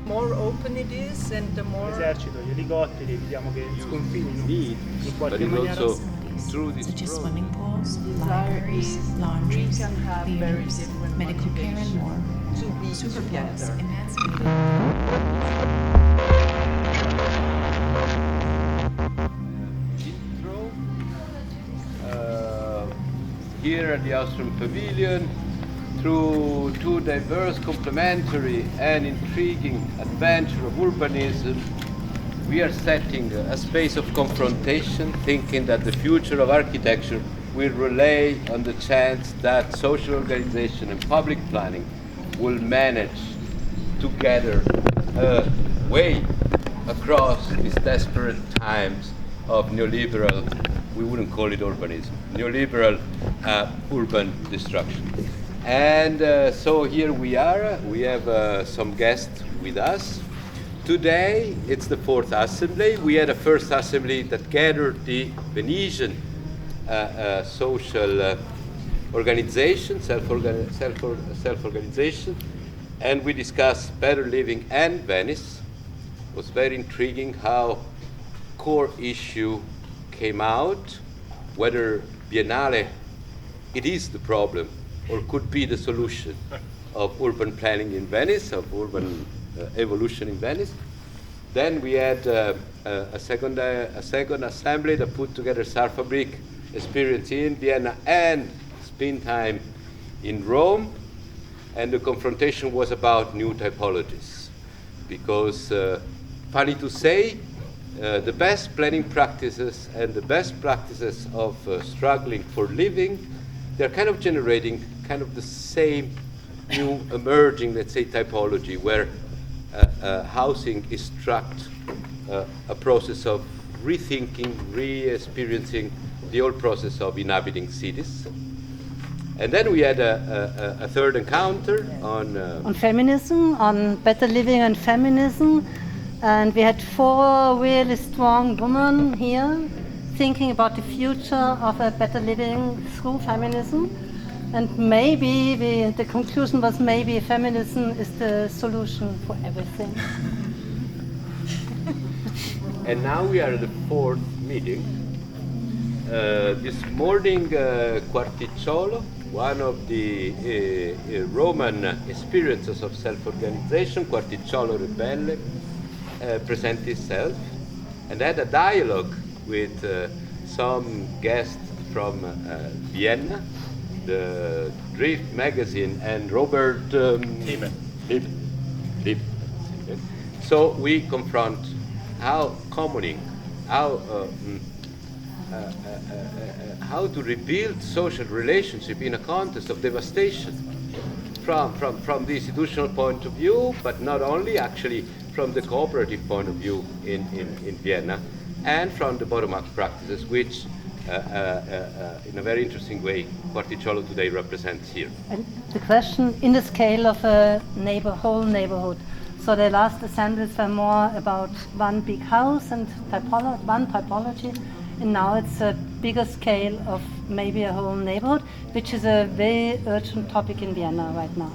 more open it is and the more... L'esercito, gli elicotteri, vediamo che sconfinino in qualche but maniera. also through this such as program. swimming pools, Desire libraries, is laundries, we can have very theaters, different medical care, and more. to be Superflows together. Intro. Here at the Austrian Pavilion, through two diverse, complementary and intriguing adventure of urbanism, we are setting a space of confrontation, thinking that the future of architecture will rely on the chance that social organization and public planning will manage to gather a way across these desperate times of neoliberal, we wouldn't call it urbanism, neoliberal urban destruction. And so here we are, we have some guests with us. Today, it's the fourth assembly. We had a first assembly that gathered the Venetian social organization, self-organization, and we discussed better living and Venice. It was very intriguing how core issue came out, whether Biennale, it is the problem or could be the solution of urban planning in Venice, of urban evolution in Venice. Then we had a second assembly that put together Saarfabrik experience in Vienna and spin time in Rome, and the confrontation was about new typologies, because funny to say, the best planning practices and the best practices of struggling for living, they're kind of generating kind of the same new emerging, let's say, typology, where housing is struct a process of rethinking, re-experiencing the old process of inhabiting cities. And then we had a third encounter on feminism, on better living and feminism. And we had 4 really strong women here thinking about the future of a better living through feminism. And maybe the conclusion was maybe feminism is the solution for everything. And now we are at the 4th meeting. This morning, Quarticciolo, one of the Roman experiences of self-organization, Quarticciolo Rebelle, presented itself and had a dialogue with some guests from Vienna, the Dérive magazine, and Robert Temel. So we confront how commoning, how to rebuild social relationship in a context of devastation from the institutional point of view, but not only, actually from the cooperative point of view in Vienna, and from the bottom-up practices, which in a very interesting way Quarticciolo today represents here. And the question in the scale of a whole neighborhood. So the last assemblies were more about one big house and one typology, and now it's a bigger scale of maybe a whole neighborhood, which is a very urgent topic in Vienna right now.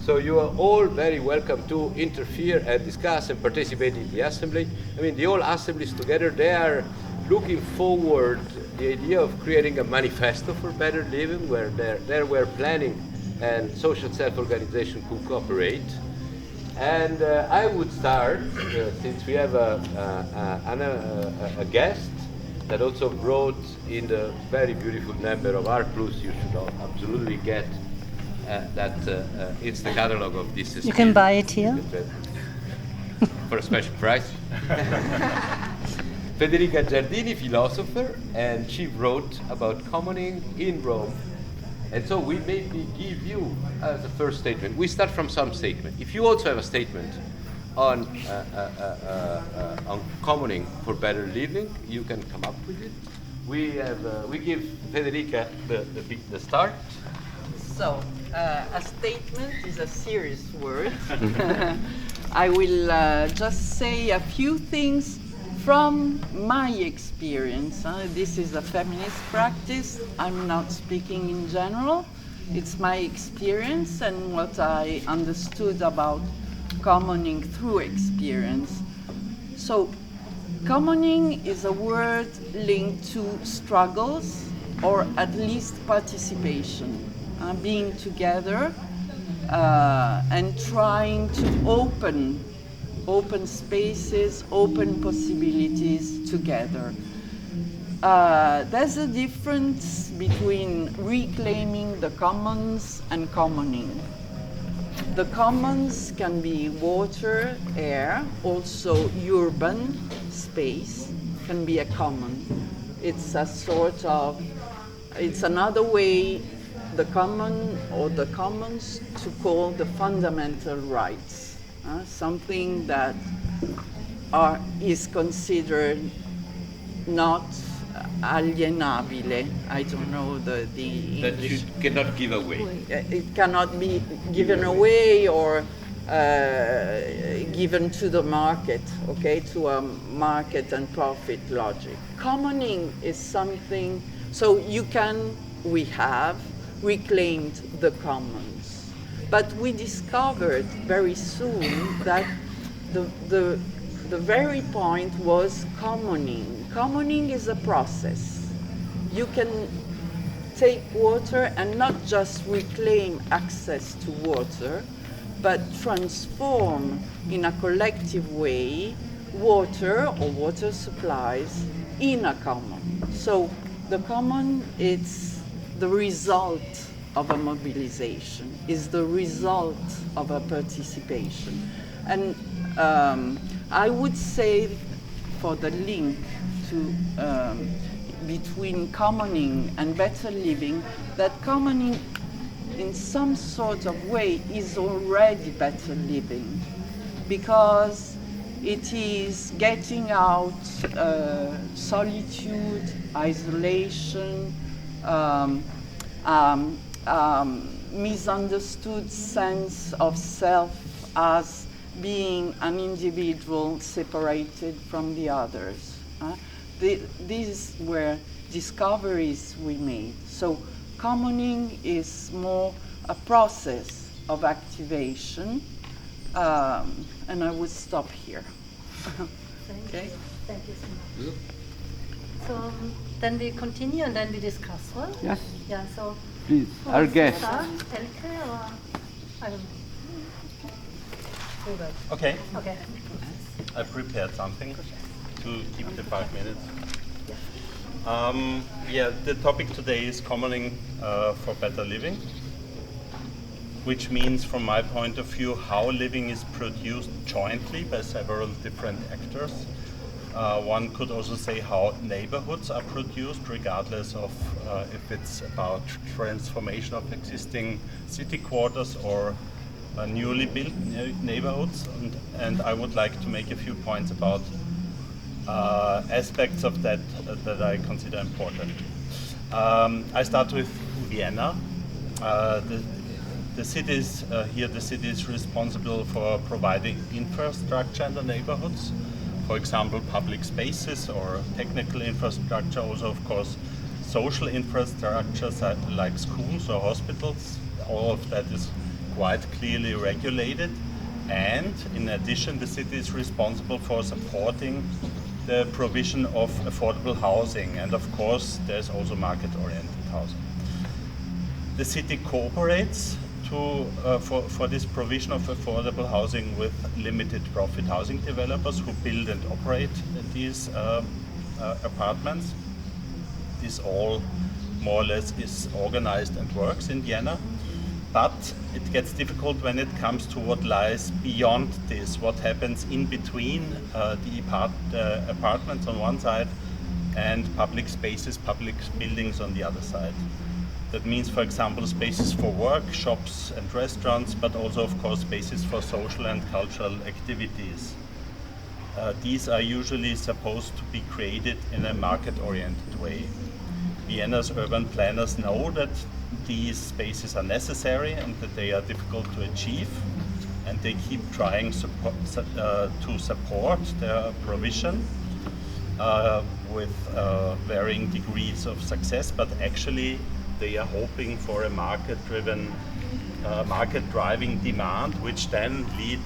So you are all very welcome to interfere and discuss and participate in the assembly. I mean, the whole assemblies together, they are looking forward the idea of creating a manifesto for better living, where where planning and social self-organization could cooperate. And I would start, since we have a guest that also brought in the very beautiful number of Art Plus. You should absolutely get that. It's the catalog of this. You can buy it here. For a special price. Federica Giardini, philosopher, and she wrote about commoning in Rome. And so we maybe give you as a first statement. We start from some statement. If you also have a statement on commoning for better living, you can come up with it. We give Federica the start. So, a statement is a serious word. I will just say a few things from my experience. This is a feminist practice. I'm not speaking in general. It's my experience and what I understood about commoning through experience. So commoning is a word linked to struggles or at least participation, being together and trying to open spaces, open possibilities together. There's a difference between reclaiming the commons and commoning. The commons can be water, air, also urban space can be a common. It's a sort of, it's another way the common or the commons to call the fundamental rights, something that is considered not alienabile. I don't know the That English. you cannot give away. It cannot be given away or given to the market, okay, to a market and profit logic. Commoning is something, so we have reclaimed the commons. But we discovered very soon that the very point was commoning. Commoning is a process. You can take water and not just reclaim access to water, but transform in a collective way water or water supplies in a common. So the common is the result of a mobilization, is the result of a participation. And I would say for the link to between commoning and better living, that commoning in some sort of way is already better living, because it is getting out solitude, isolation, misunderstood sense of self as being an individual separated from the others. These were discoveries we made. So commoning is more a process of activation, and I would stop here. Okay? Thank you so much. So then we continue and then we discuss, right? Yes, Yeah, so please, who our wants to guest. start? Elke or I don't know. Robert. Okay, Okay. I prepared something to keep the 5 minutes. Yeah, the topic today is commoning for better living, which means from my point of view how living is produced jointly by several different actors. One could also say how neighborhoods are produced, regardless of if it's about transformation of existing city quarters or newly built neighborhoods. And I would like to make a few points about aspects of that that I consider important. I start with Vienna. The city is responsible for providing infrastructure in the neighborhoods. For example, public spaces or technical infrastructure, also of course social infrastructure like schools or hospitals. All of that is quite clearly regulated, and in addition the city is responsible for supporting the provision of affordable housing, and of course there's also market-oriented housing. The city cooperates for this provision of affordable housing with limited profit housing developers who build and operate these apartments. This all more or less is organized and works in Vienna, but it gets difficult when it comes to what lies beyond this, what happens in between the apartments on one side and public spaces, public buildings on the other side. That means, for example, spaces for work, shops and restaurants, but also, of course, spaces for social and cultural activities. These are usually supposed to be created in a market-oriented way. Vienna's urban planners know that these spaces are necessary and that they are difficult to achieve, and they keep trying to support their provision with varying degrees of success, but actually they are hoping for a market-driving demand, which then lead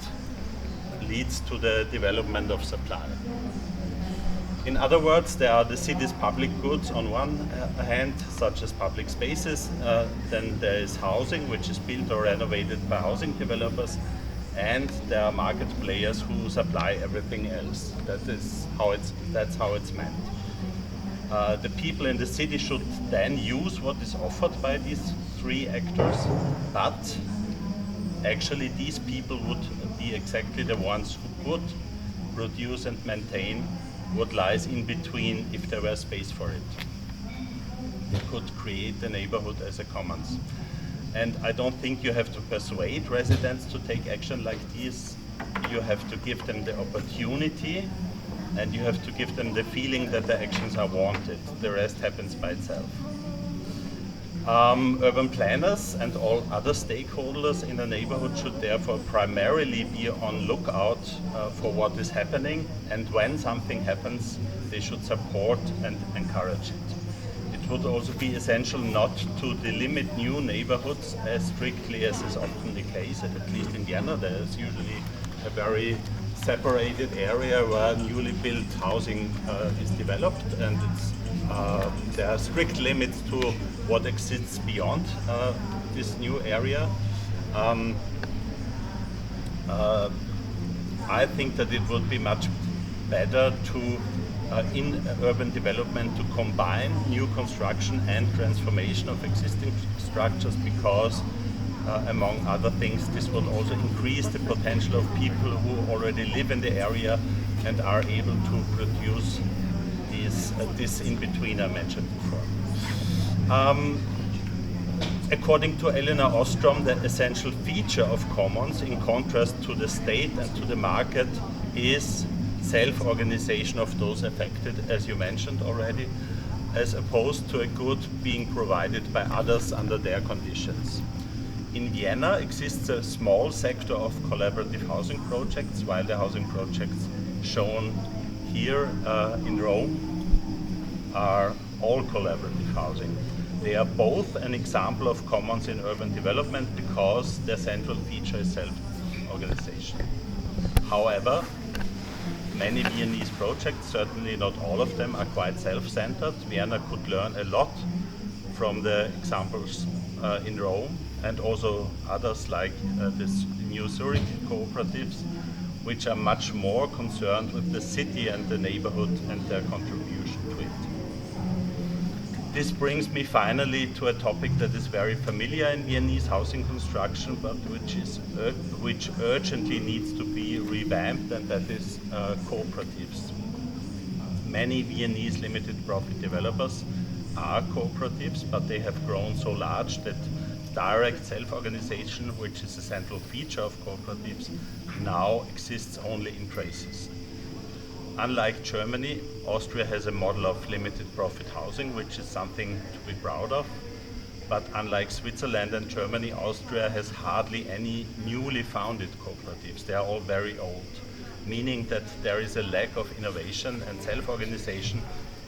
leads to the development of supply. In other words, there are the city's public goods on one hand, such as public spaces, then there is housing, which is built or renovated by housing developers, and there are market players who supply everything else. That's how it's meant. The people in the city should then use what is offered by these three actors, but actually these people would be exactly the ones who could produce and maintain what lies in between if there were space for it. They could create the neighborhood as a commons. And I don't think you have to persuade residents to take action like this. You have to give them the opportunity, and you have to give them the feeling that the actions are wanted. The rest happens by itself. Urban planners and all other stakeholders in a neighborhood should therefore primarily be on lookout for what is happening, and when something happens, they should support and encourage it. It would also be essential not to delimit new neighborhoods as strictly as is often the case, at least in Vienna. There is usually a very separated area where newly built housing is developed, and there are strict limits to what exists beyond this new area. I think that it would be much better to, in urban development, to combine new construction and transformation of existing structures, because among other things, this will also increase the potential of people who already live in the area and are able to produce this in-between I mentioned before. According to Elena Ostrom, the essential feature of commons, in contrast to the state and to the market, is self-organization of those affected, as you mentioned already, as opposed to a good being provided by others under their conditions. In Vienna exists a small sector of collaborative housing projects, while the housing projects shown here in Rome are all collaborative housing. They are both an example of commons in urban development because their central feature is self-organization. However, many Viennese projects, certainly not all of them, are quite self-centered. Vienna could learn a lot from the examples in Rome, and also others like this new Zurich cooperatives, which are much more concerned with the city and the neighborhood and their contribution to it. This brings me finally to a topic that is very familiar in Viennese housing construction, but which urgently needs to be revamped, and that is cooperatives. Many Viennese limited profit developers are cooperatives, but they have grown so large that direct self-organization, which is a central feature of cooperatives, now exists only in traces. Unlike Germany, Austria has a model of limited profit housing, which is something to be proud of. But unlike Switzerland and Germany, Austria has hardly any newly founded cooperatives. They are all very old, meaning that there is a lack of innovation and self-organization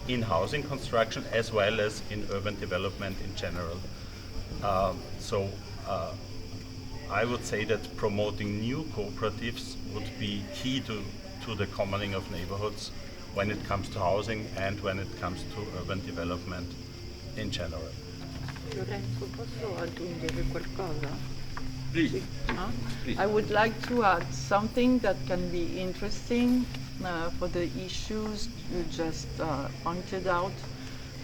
in housing construction as well as in urban development in general. So I would say that promoting new cooperatives would be key to the commoning of neighborhoods when it comes to housing and when it comes to urban development in general. Lorenzo, posso aggiungere qualcosa? Please. Please. I would like to add something that can be interesting for the issues you just pointed out,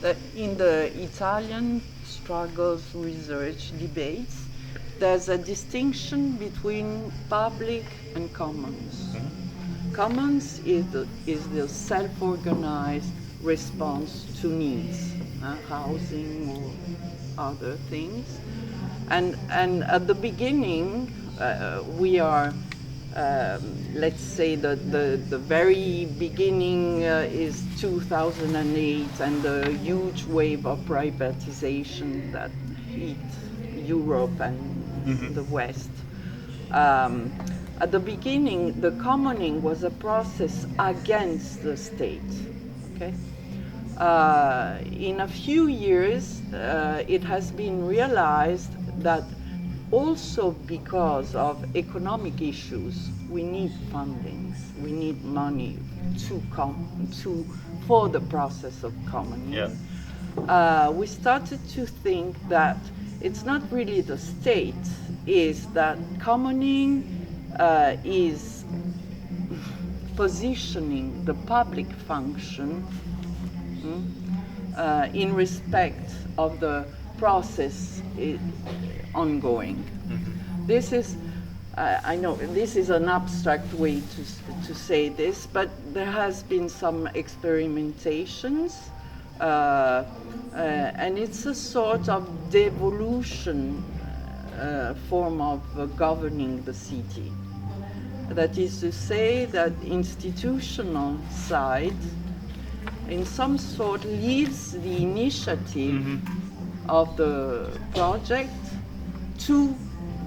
that in the Italian struggles research debates, there's a distinction between public and commons. Commons is the self-organized response to needs, housing or other things. And at the beginning, we are, let's say the very beginning is 2008 and the huge wave of privatization that hit Europe and the West. At the beginning, the commoning was a process against the state. Okay? In a few years, it has been realized that also because of economic issues, we need fundings, we need money for the process of commoning. Yeah. We started to think that it's not really the state, is that commoning is positioning the public function in respect of the process ongoing. This is, I know this is an abstract way to say this, but there has been some experimentations, and it's a sort of devolution form of governing the city. That is to say that institutional side in some sort leaves the initiative of the project to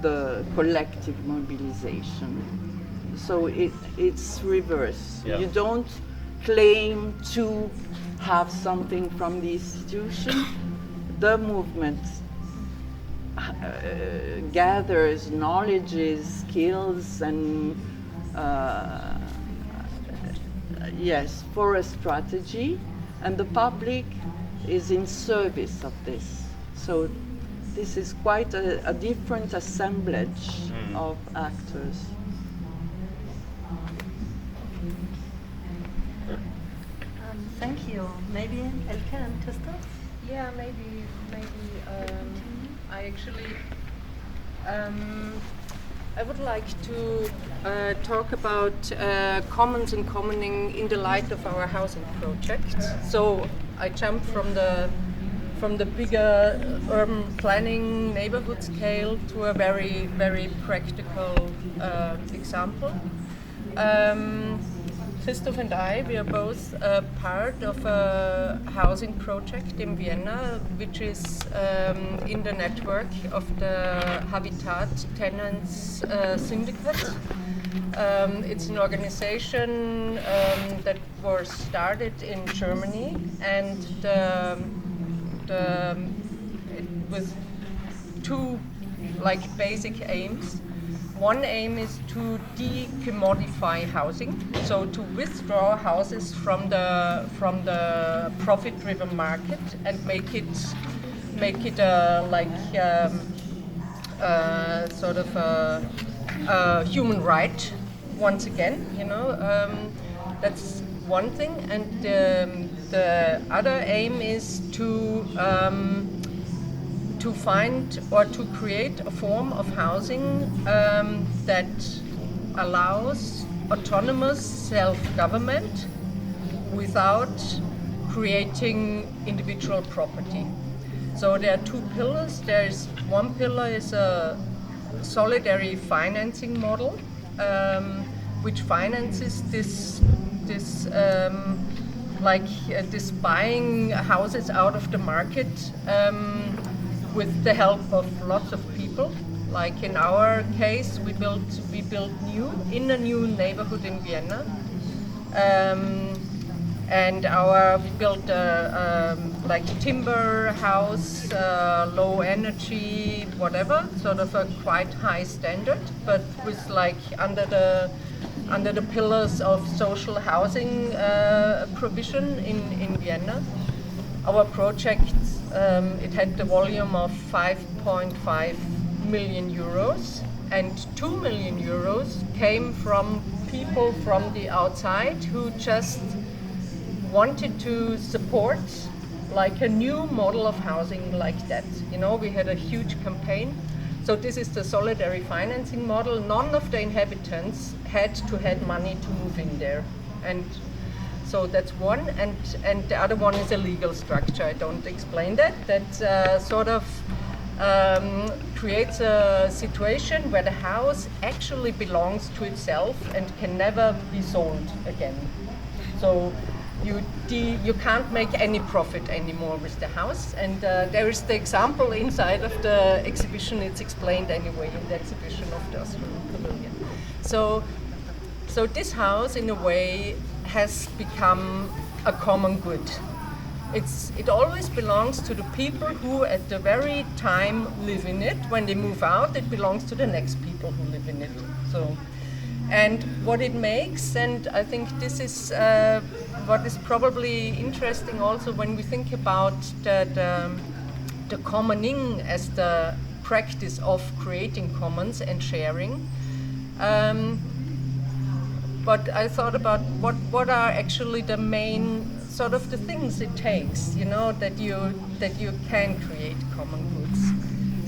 the collective mobilization. So it's reverse. Yeah. You don't claim to have something from the institution. The movement gathers knowledge, skills, and yes, for a strategy, and the public is in service of this. So this is quite a different assemblage of actors. Thank you. Maybe Elke and Christoph? Yeah, maybe I actually I would like to talk about commons and commoning in the light of our housing project. So I jump from the bigger urban planning neighborhood scale to a very, very practical example. Christoph and I, we are both part of a housing project in Vienna, which is in the network of the Habitat Tenants Syndicate. It's an organization that was started in Germany, and with two basic aims. One aim is to decommodify housing, so to withdraw houses from the profit-driven market and make it sort of a human right once again. That's one thing, and the other aim is to find or to create a form of housing that allows autonomous self-government without creating individual property. So there are two pillars. There's one pillar is a solidary financing model, which finances this buying houses out of the market with the help of lots of people. Like in our case, we built new in a new neighborhood in Vienna, and we built a timber house, low energy, whatever, sort of a quite high standard, but with under the pillars of social housing provision in Vienna. Our project, it had the volume of 5.5 million euros, and 2 million euros came from people from the outside who just wanted to support a new model of housing like that. We had a huge campaign. So this is the solidary financing model. None of the inhabitants had to have money to move in there. And so that's one, and the other one is a legal structure. I don't explain that. That sort of creates a situation where the house actually belongs to itself and can never be sold again. So you can't make any profit anymore with the house. And there is the example inside of the exhibition. It's explained anyway in the exhibition of the Austrian Pavilion. So this house, in a way, has become a common good. it always belongs to the people who at the very time live in it. When they move out, it belongs to the next people who live in it. So, and what it makes, and I think this is what is probably interesting also when we think about the commoning as the practice of creating commons and sharing. But I thought about what are actually the main sort of the things it takes, you know, that you can create common goods.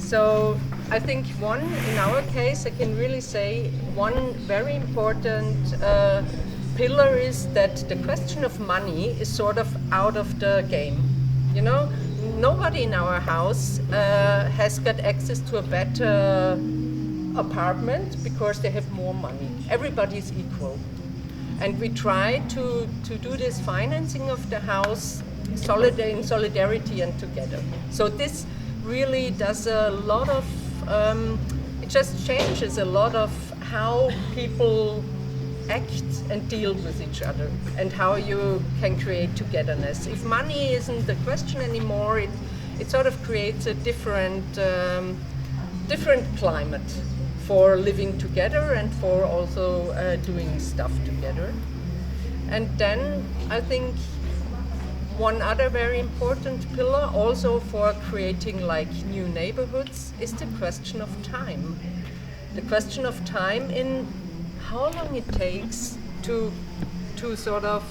So I think one, in our case, I can really say one very important pillar is that the question of money is sort of out of the game. You know, nobody in our house has got access to a better apartment because they have more money. Everybody is equal. And we try to do this financing of the house in solidarity and together. So this really does a lot of, it just changes a lot of how people act and deal with each other and how you can create togetherness. If money isn't the question anymore, it sort of creates a different climate for living together and for also doing stuff together. And then I think one other very important pillar also for creating like new neighborhoods is the question of time. The question of time in how long it takes to sort of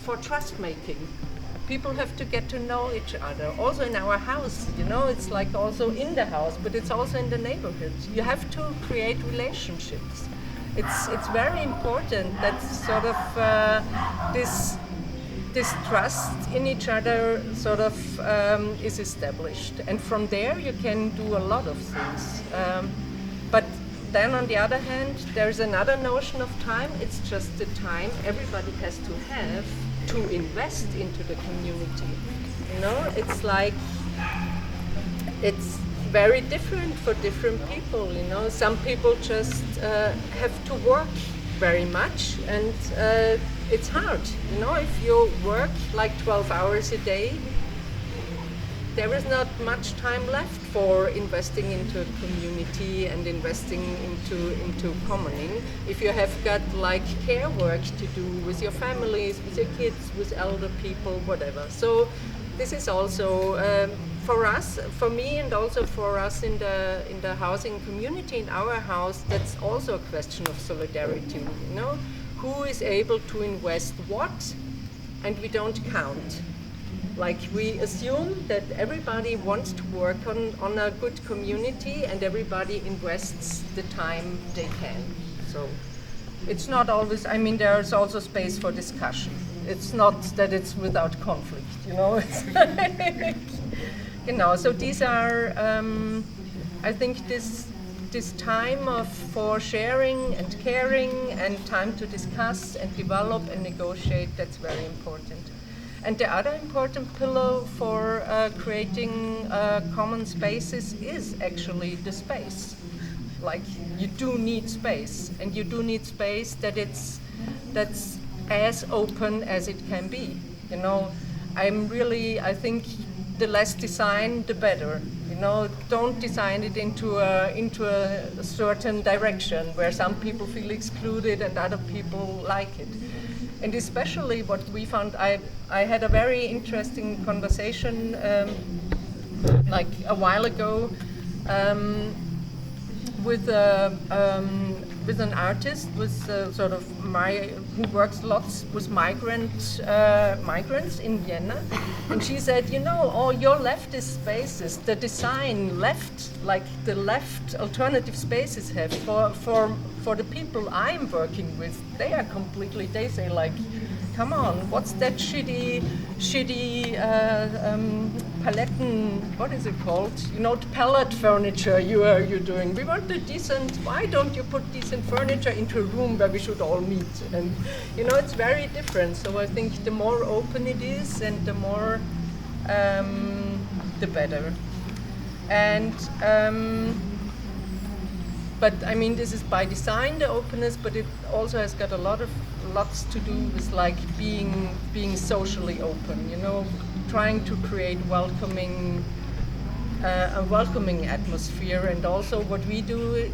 for trust making. People have to get to know each other. Also in our house, you know, it's like also in the house, but it's also in the neighborhood. You have to create relationships. It's very important that sort of this trust in each other sort of is established. And from there you can do a lot of things. But then on the other hand, there's another notion of time. It's just the time everybody has to have to invest into the community. You know, it's like, it's very different for different people, you know. Some people just have to work very much and it's hard, you know, if you work like 12 hours a day, there is not much time left for investing into a community and investing into commoning. If you have got like care work to do with your families, with your kids, with elder people, whatever. So this is also for us, for me, and also for us in the housing community in our house. That's also a question of solidarity. You know, who is able to invest what, and we don't count. Like we assume that everybody wants to work on a good community and everybody invests the time they can. So it's not always, I mean, there's also space for discussion. It's not that it's without conflict, you know. It's like, you know, so these are, I think this time for sharing and caring and time to discuss and develop and negotiate, that's very important. And the other important pillar for creating common spaces is actually the space. Like you do need space, and you do need space that's as open as it can be. You know, I think the less design, the better. You know, don't design it into a certain direction where some people feel excluded and other people like it. And especially what we found, I had a very interesting conversation like a while ago with an artist who works lots with migrants in Vienna, and she said, you know, all your leftist spaces, the design left, like the left alternative spaces have for the people I'm working with, they say like, come on, what's that shitty paletten, what is it called? You know, the pallet furniture you're doing. We want the decent, why don't you put decent furniture into a room where we should all meet? And, you know, it's very different. So I think the more open it is and the more, the better. And, but I mean, this is by design, the openness, but it also has got lots to do with like being socially open, you know, trying to create a welcoming atmosphere. And also what we do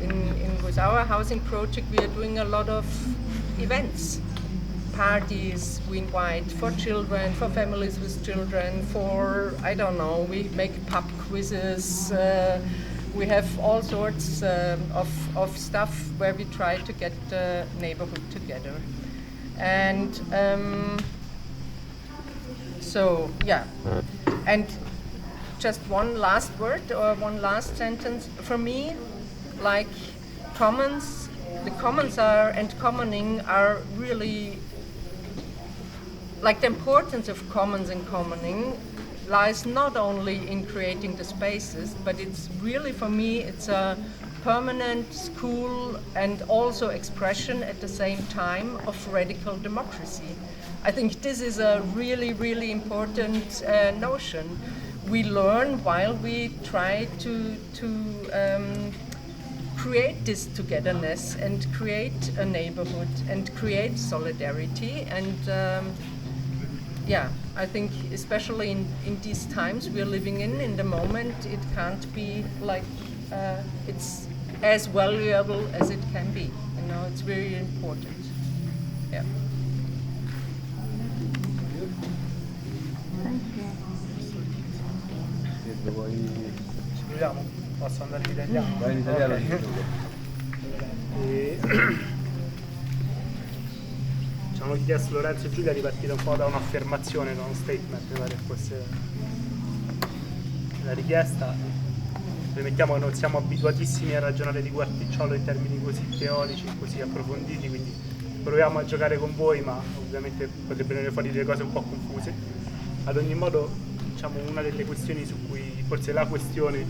with our housing project, we are doing a lot of events, parties we invite for children, for families with children, for, I don't know, we make pub quizzes, we have all sorts of stuff where we try to get the neighborhood together. And so, yeah. And just one last word or one last sentence. For me, like commons, the commons and commoning are really, like the importance of commons and commoning lies not only in creating the spaces, but it's really, for me, it's a permanent school and also expression at the same time of radical democracy. I think this is a really, really important notion. We learn while we try to create this togetherness and create a neighborhood and create solidarity. And yeah, I think especially in these times we're living in the moment, it can't be like it's as valuable as it can be. You know, it's very important. Yeah. Ci proviamo? Posso andare in italiano? Vai in italiano. Okay. Ci hanno chiesto Lorenzo e Giulia di partire un po' da un'affermazione, da uno statement, mi pare che fosse la richiesta. Premettiamo che non siamo abituatissimi a ragionare di Quarticciolo in termini così teorici, così approfonditi, quindi proviamo a giocare con voi, ma ovviamente potrebbero venire fuori delle cose un po' confuse. Ad ogni modo, diciamo, una delle questioni su cui, forse la questione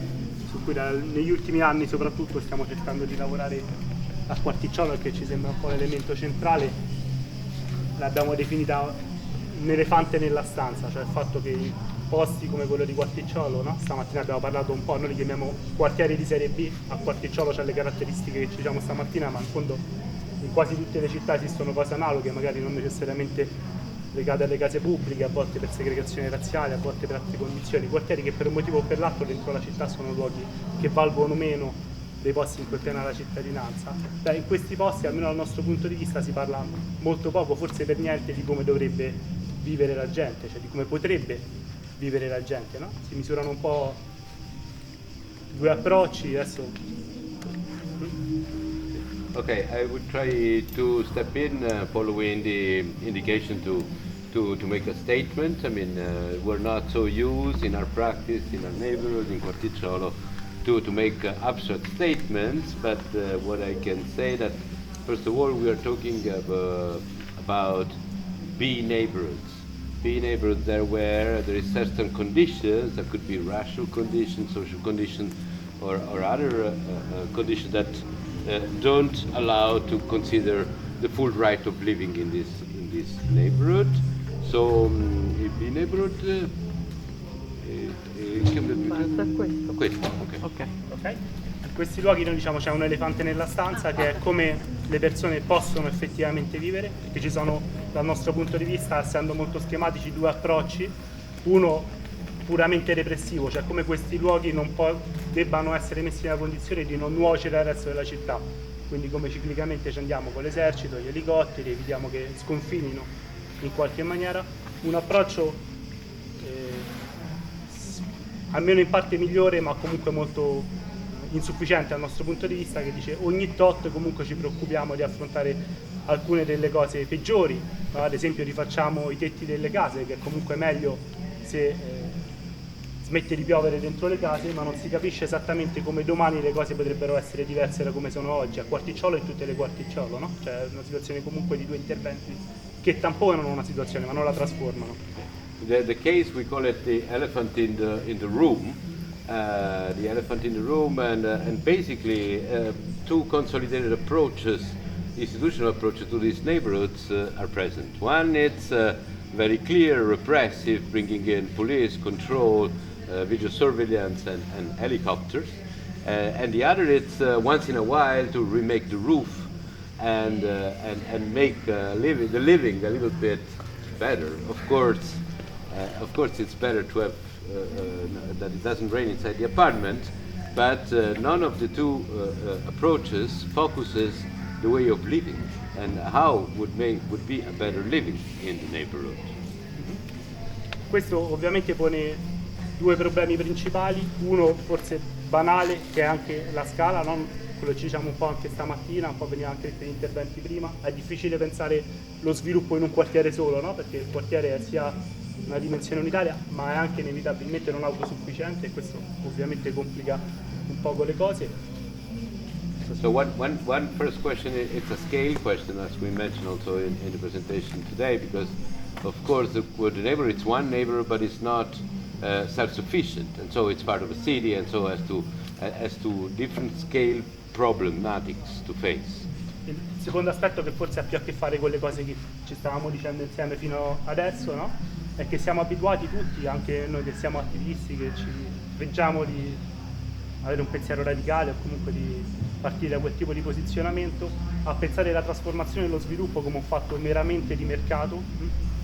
su cui negli ultimi anni soprattutto stiamo cercando di lavorare a Quarticciolo, che ci sembra un po' l'elemento centrale, l'abbiamo definita un elefante nella stanza, cioè il fatto che in posti come quello di Quarticciolo, no? Stamattina abbiamo parlato un po', noi li chiamiamo quartieri di serie B, a Quarticciolo c'ha le caratteristiche che ci diciamo stamattina, ma in fondo in quasi tutte le città esistono cose analoghe, magari non necessariamente legate alle case pubbliche, a volte per segregazione razziale, a volte per altre condizioni, quartieri che per un motivo o per l'altro dentro la città sono luoghi che valgono meno dei posti in cui è piena la cittadinanza. Beh, in questi posti, almeno dal nostro punto di vista, si parla molto poco, forse per niente, di come dovrebbe vivere la gente, cioè di come potrebbe vivere la gente, no? Si misurano un po' due approcci, adesso. Okay, I would try to step in following the indication to make a statement. I mean, we're not so used in our practice, in our neighborhood, in Quarticciolo, to make abstract statements, but what I can say that, first of all, we are talking about B neighborhoods. B neighborhoods there where there is certain conditions, that could be racial conditions, social conditions, or other conditions that don't allow to consider the full right of living in this neighborhood. So B neighborhood. Questo, Ok. Okay. In questi luoghi noi diciamo c'è un elefante nella stanza, che è come le persone possono effettivamente vivere, perché ci sono, dal nostro punto di vista, essendo molto schematici, due approcci. Uno puramente repressivo, cioè come questi luoghi debbano essere messi nella condizione di non nuocere al resto della città, quindi come ciclicamente ci andiamo con l'esercito, gli elicotteri, evitiamo che sconfinino in qualche maniera. Un approccio almeno in parte migliore, ma comunque molto insufficiente dal nostro punto di vista, che dice ogni tot comunque ci preoccupiamo di affrontare alcune delle cose peggiori, no? Ad esempio rifacciamo i tetti delle case, che è comunque meglio se smette di piovere dentro le case, ma non si capisce esattamente come domani le cose potrebbero essere diverse da come sono oggi, a Quarticciolo e in tutte le Quarticciolo, no? Cioè una situazione comunque di due interventi che tamponano una situazione ma non la trasformano. The case, we call it the elephant in the room. The elephant in the room, and basically two consolidated approaches, institutional approaches to these neighborhoods are present. One, it's very clear, repressive, bringing in police, control, video surveillance, and helicopters. And the other, it's once in a while to remake the roof and make the living a little bit better. Of course, Of course, it's better to have that it doesn't rain inside the apartment, but none of the two approaches focuses the way of living and how would be a better living in the neighborhood. Questo ovviamente pone due problemi principali, uno forse banale che è anche la scala, no? Quello ci diciamo un po' anche stamattina, un po' veniva anche negli interventi prima, è difficile pensare lo sviluppo in un quartiere solo, no? Perché il quartiere è sia una dimensione unitaria ma è anche inevitabilmente non autosufficiente e questo ovviamente complica un poco le cose. So one first question, it's a scale question, as we mentioned also in the presentation today, because of course the neighborhood, it's one neighborhood, but it's not self-sufficient, and so it's part of a city, and so has to different scale problematics to face. Il secondo aspetto che forse ha più a che fare con le cose che ci stavamo dicendo insieme fino adesso, no? È che siamo abituati tutti, anche noi che siamo attivisti, che ci reggiamo di avere un pensiero radicale o comunque di partire da quel tipo di posizionamento, a pensare alla trasformazione e allo sviluppo come un fatto meramente di mercato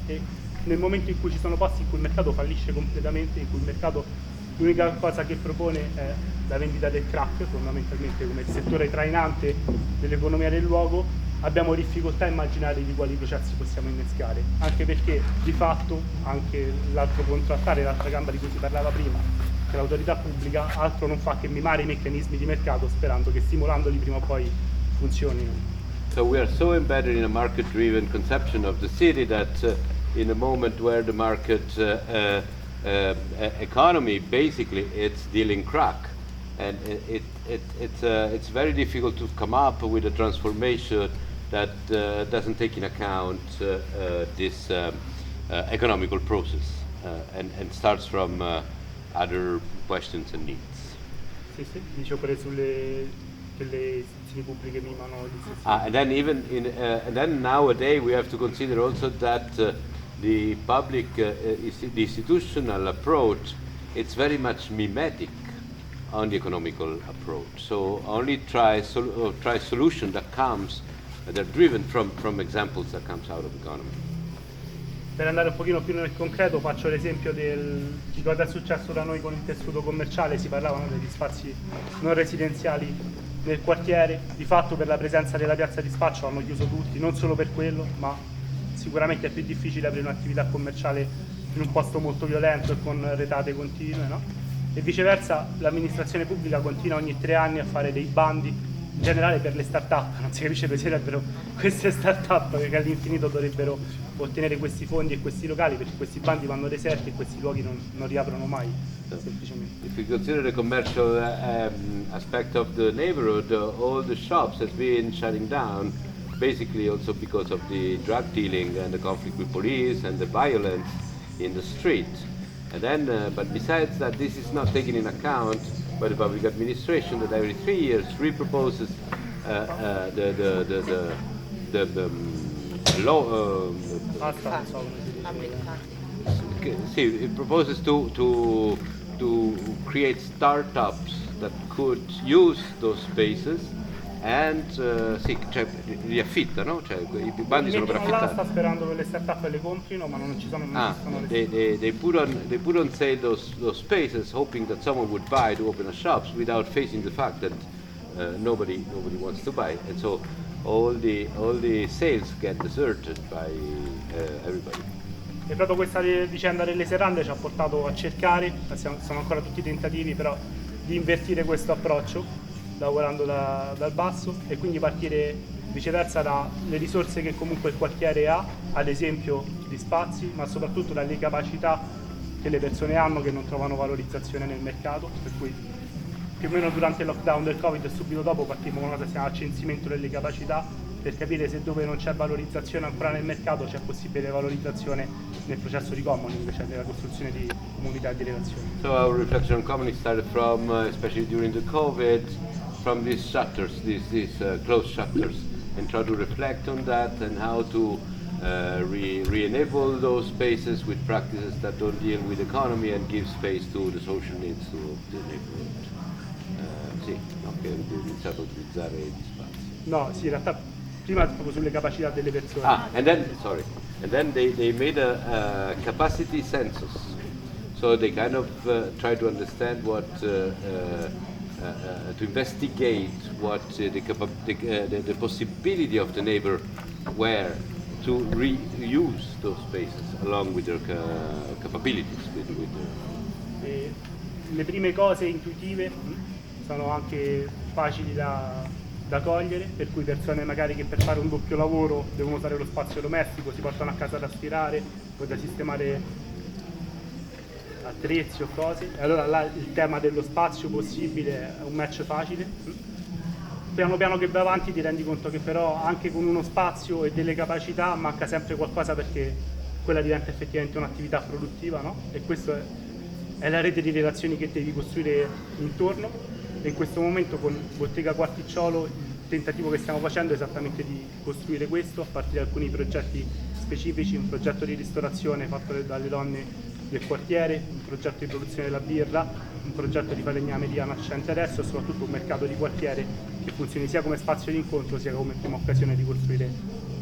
e nel momento in cui ci sono posti in cui il mercato fallisce completamente, in cui il mercato l'unica cosa che propone è la vendita del crack, fondamentalmente come il settore trainante dell'economia del luogo, abbiamo difficoltà a immaginare di quali processi possiamo innescare, anche perché di fatto anche l'altro contrattare, l'altra gamba di cui si parlava prima, che l'autorità pubblica altro non fa che mimare i meccanismi di mercato sperando che stimolandoli prima o poi funzionino. So we are so embedded in a market-driven conception of the city that in a moment where the market economy basically it's dealing crack, and it's very difficult to come up with a transformation that doesn't take in account this economical process and starts from other questions and needs. Sì, dicevo pure sulle che le istituzioni pubbliche mimano gli stessi. And then even and then nowadays we have to consider also that the public the institutional approach, it's very much mimetic on the economical approach. So only try solution that comes that are driven from examples that comes out of economy. Per andare un pochino più nel concreto faccio l'esempio di cosa è successo da noi con il tessuto commerciale, si parlavano degli spazi non residenziali nel quartiere, di fatto per la presenza della piazza di spaccio hanno chiuso tutti, non solo per quello, ma sicuramente è più difficile aprire un'attività commerciale in un posto molto violento e con retate continue, no? E viceversa l'amministrazione pubblica continua ogni 3 anni a fare dei bandi in generale per le start-up, non si capisce dove sarebbero queste start-up che all'infinito dovrebbero ottenere questi fondi e questi locali, perché questi bandi vanno deserti e questi luoghi non riaprono mai, semplicemente. If we consider the commercial aspect of the neighborhood, all the shops has been shutting down, basically also because of the drug dealing and the conflict with police and the violence in the street. And then, but besides that, this is not taken in account by the public administration that every 3 years reproposes the law. It proposes to create startups that could use those spaces and li affitta, no? Cioè, i bandi sono per affittare. Sta sperando che le start-up le comprino, ma non ci sono They put on sale those spaces, hoping that someone would buy to open a shops without facing the fact that nobody wants to buy, and so all the sales get deserted by everybody. E proprio questa vicenda delle serrande ci ha portato a cercare, sono ancora tutti tentativi però, di invertire questo approccio, lavorando dal basso e quindi partire viceversa dalle risorse che comunque il quartiere ha, ad esempio di spazi, ma soprattutto dalle capacità che le persone hanno che non trovano valorizzazione nel mercato, per cui più o meno durante il lockdown del Covid e subito dopo partimmo con una cosa che si chiama censimento delle capacità per capire se dove non c'è valorizzazione ancora nel mercato c'è possibile valorizzazione nel processo di commoning, cioè nella costruzione di comunità e di relazioni. So our reflection on commoning started from, especially during the COVID, from these shutters, these closed shutters, and try to reflect on that and how to re-enable those spaces with practices that don't deal with economy and give space to the social needs of the neighborhood. Sì, non che iniziato a utilizzare gli spazi. No, sì, in realtà prima proprio sulle capacità delle persone. And then they made a capacity census. So they kind of try to understand what, to investigate what the possibility of the neighbor were to reuse those spaces along with their capabilities. E le prime cose intuitive sono anche facili da cogliere, per cui persone magari che per fare un doppio lavoro devono usare lo spazio domestico, si portano a casa da stirare o da sistemare attrezzi o cose, e allora là il tema dello spazio possibile è un match facile. Piano piano che vai avanti ti rendi conto che però anche con uno spazio e delle capacità manca sempre qualcosa, perché quella diventa effettivamente un'attività produttiva, no? E questo è la rete di relazioni che devi costruire intorno, e in questo momento con Bottega Quarticciolo il tentativo che stiamo facendo è esattamente di costruire questo a partire da alcuni progetti specifici, un progetto di ristorazione fatto dalle donne del quartiere, un progetto di produzione della birra, un progetto di falegnameria nascente adesso, e soprattutto un mercato di quartiere che funzioni sia come spazio di incontro sia come prima occasione di costruire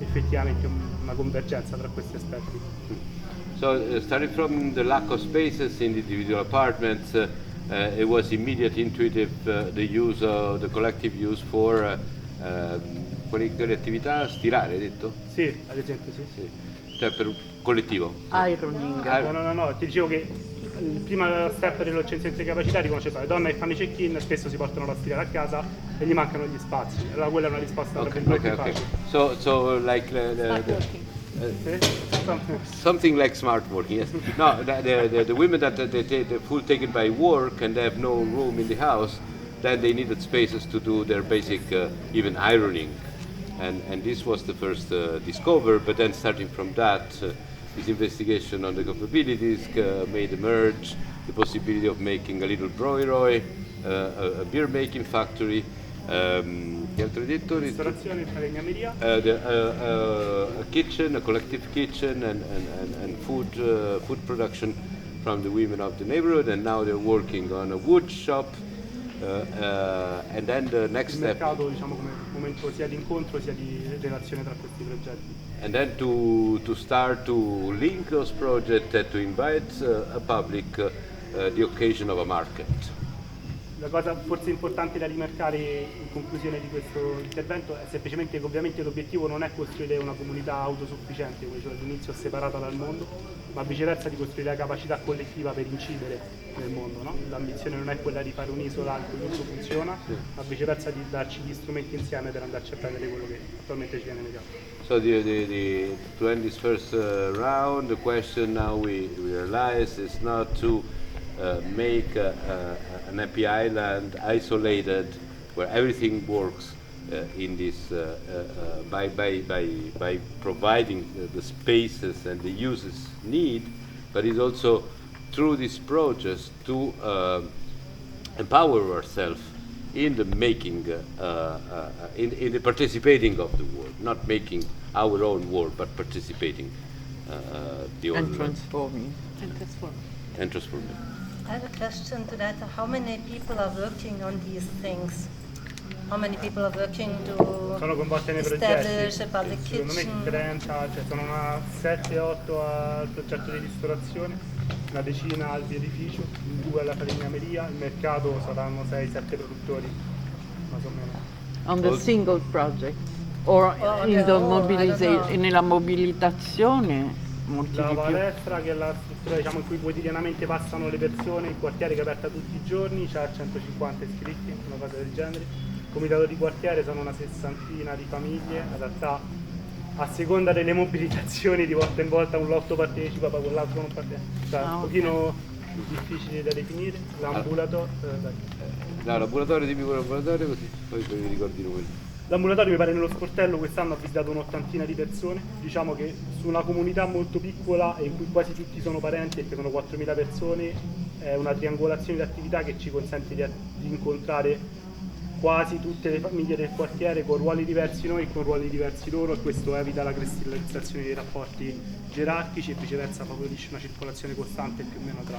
effettivamente una convergenza tra questi aspetti. So starting from the lack of spaces in the individual apartments, it was immediate, intuitive, the use of the collective use for quelle attività, stirare, hai detto? Sì, ad esempio sì. Cioè per un collettivo. Ironing. No, ti dicevo che il primo step dell'occensione di capacità riconosceva le donne che fanno i check-in, spesso si portano da stirare a casa e gli mancano gli spazi. Allora quella è una risposta Okay. So like something like smart working. Yes. No, the women that they full taken by work and they have no room in the house, then they needed spaces to do their basic even ironing. And this was the first discover, but then starting from that, this investigation on the capabilities made emerge the possibility of making a little brewery, a beer making factory, che altro hai detto? Ristorazione, falegnameria. A kitchen, a collective kitchen, and food production from the women of the neighborhood, and now they're working on a wood shop. And then the next step. Il mercato, diciamo, come momento sia di incontro sia di relazione tra questi progetti. And then to start to link those projects and to invite a public the occasion of a market. La cosa forse importante da rimarcare in conclusione di questo intervento è semplicemente che ovviamente l'obiettivo non è costruire una comunità autosufficiente, cioè all'inizio separata dal mondo, ma viceversa di costruire la capacità collettiva per incidere nel mondo, no? L'ambizione non è quella di fare un'isola in cui tutto funziona, ma viceversa di darci gli strumenti insieme per andarci a prendere quello che attualmente ci viene negato. So to end this first round, the question now we realize is not to make an happy island isolated where everything works in this by providing the spaces and the uses need, but it's also through these projects to empower ourselves in the making, in the participating of the world, not making our own world, but participating the own And transforming. and transforming. I have a question to that. How many people are working on these things? How many people are working Sono coinvolte nei establish progetti, a public secondo me kitchen? 30, cioè sono una 7-8 al progetto di ristorazione, una decina al birrificio, 2 alla falegnameria, il mercato saranno 6-7 produttori, más o meno. On the single project or nella mobilitazione molti La di più. palestra, che è la struttura, diciamo, in cui quotidianamente passano le persone, il quartiere che è aperta tutti i giorni, c'ha 150 iscritti, una cosa del genere. Il comitato di quartiere sono una 60ina di famiglie, in realtà a seconda delle mobilitazioni di volta in volta un lotto partecipa, poi quell'altro non partecipa, cioè un pochino difficile da definire. L'ambulatorio, No, laboratorio, dimmi quel laboratorio così poi mi ricordi quello. L'ambulatorio mi pare nello sportello quest'anno ha visitato un'ottantina di persone, diciamo che su una comunità molto piccola e in cui quasi tutti sono parenti, perché sono 4.000 persone, è una triangolazione di attività che ci consente di incontrare quasi tutte le famiglie del quartiere con ruoli diversi noi e con ruoli diversi loro, e questo evita la cristallizzazione dei rapporti gerarchici e viceversa favorisce una circolazione costante più o meno tra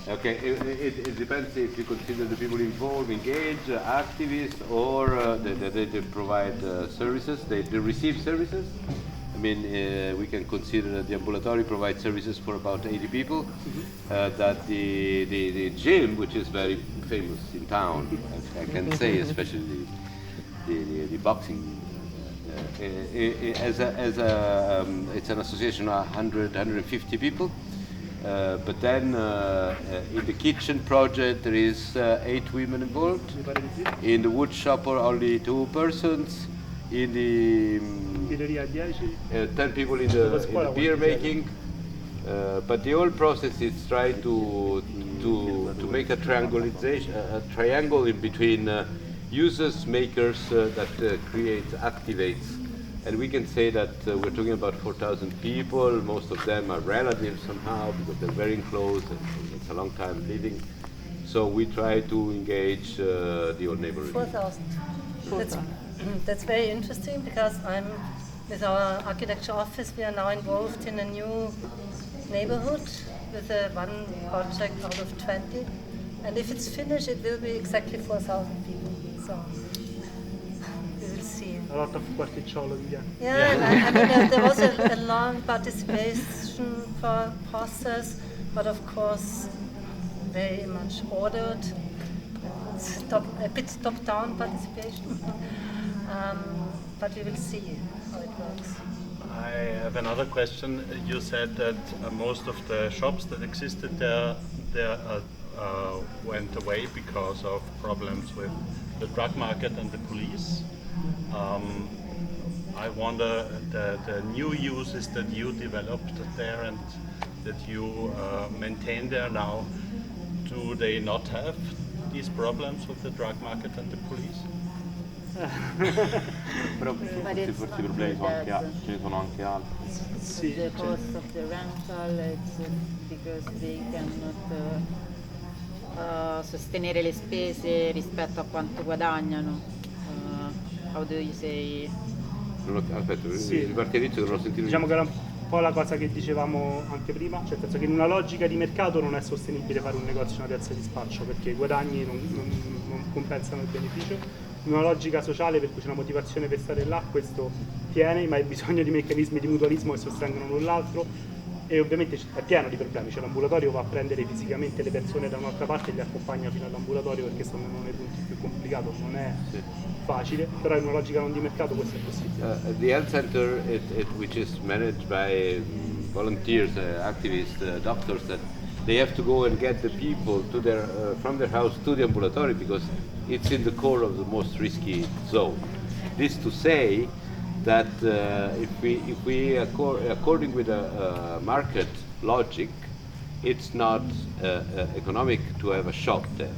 Okay, it depends if you consider the people involved, engaged, activists, or they provide services, they receive services. I mean, we can consider that the ambulatory provides services for about 80 people, that the gym, which is very famous in town, I can say, especially the boxing, it's an association of 150 people. But then in the kitchen project there is 8 women involved. In the wood shop are only 2 persons. In the 10 people in the beer making. But the whole process is trying to make a triangle in between users, makers that activates. And we can say that we're talking about 4,000 people. Most of them are relatives somehow because they're very close and it's a long time living. So we try to engage the whole neighborhood. 4,000. That's very interesting because I'm with our architecture office. We are now involved in a new neighborhood with one project out of 20. And if it's finished, it will be exactly 4,000 people. So. A lot of Quarticciolo in Vienna. Yeah, I mean, there was a long participation process, but of course, very much ordered, a bit top-down participation. But we will see how it works. I have another question. You said that most of the shops that existed there went away because of problems with the drug market and the police. I wonder the new uses that you developed there and that you maintain there now, do they not have these problems with the drug market and the police? Però forse i problemi ce ne sono anche altri. The cost of the rental, it's because they cannot sostenere le spese rispetto a quanto guadagnano. How do you say? Aspetta, riparti all'inizio che non ho sentito. Diciamo che era un po' la cosa che dicevamo anche prima, cioè nel senso che in una logica di mercato non è sostenibile fare un negozio in una piazza di spaccio perché i guadagni non compensano il beneficio. In una logica sociale per cui c'è una motivazione per stare là, questo tiene, ma hai bisogno di meccanismi di mutualismo che sostengono l'un l'altro e ovviamente è pieno di problemi, cioè l'ambulatorio va a prendere fisicamente le persone da un'altra parte e li accompagna fino all'ambulatorio perché sono uno dei punti più complicati, non è facile, però in una logica non di mercato questo è possibile. The health center, which is managed by volunteers, activists, doctors, that they have to go and get the people to from their house to the ambulatory because it's in the core of the most risky zone. This to say that if we according with a market logic, it's not economic to have a shop there.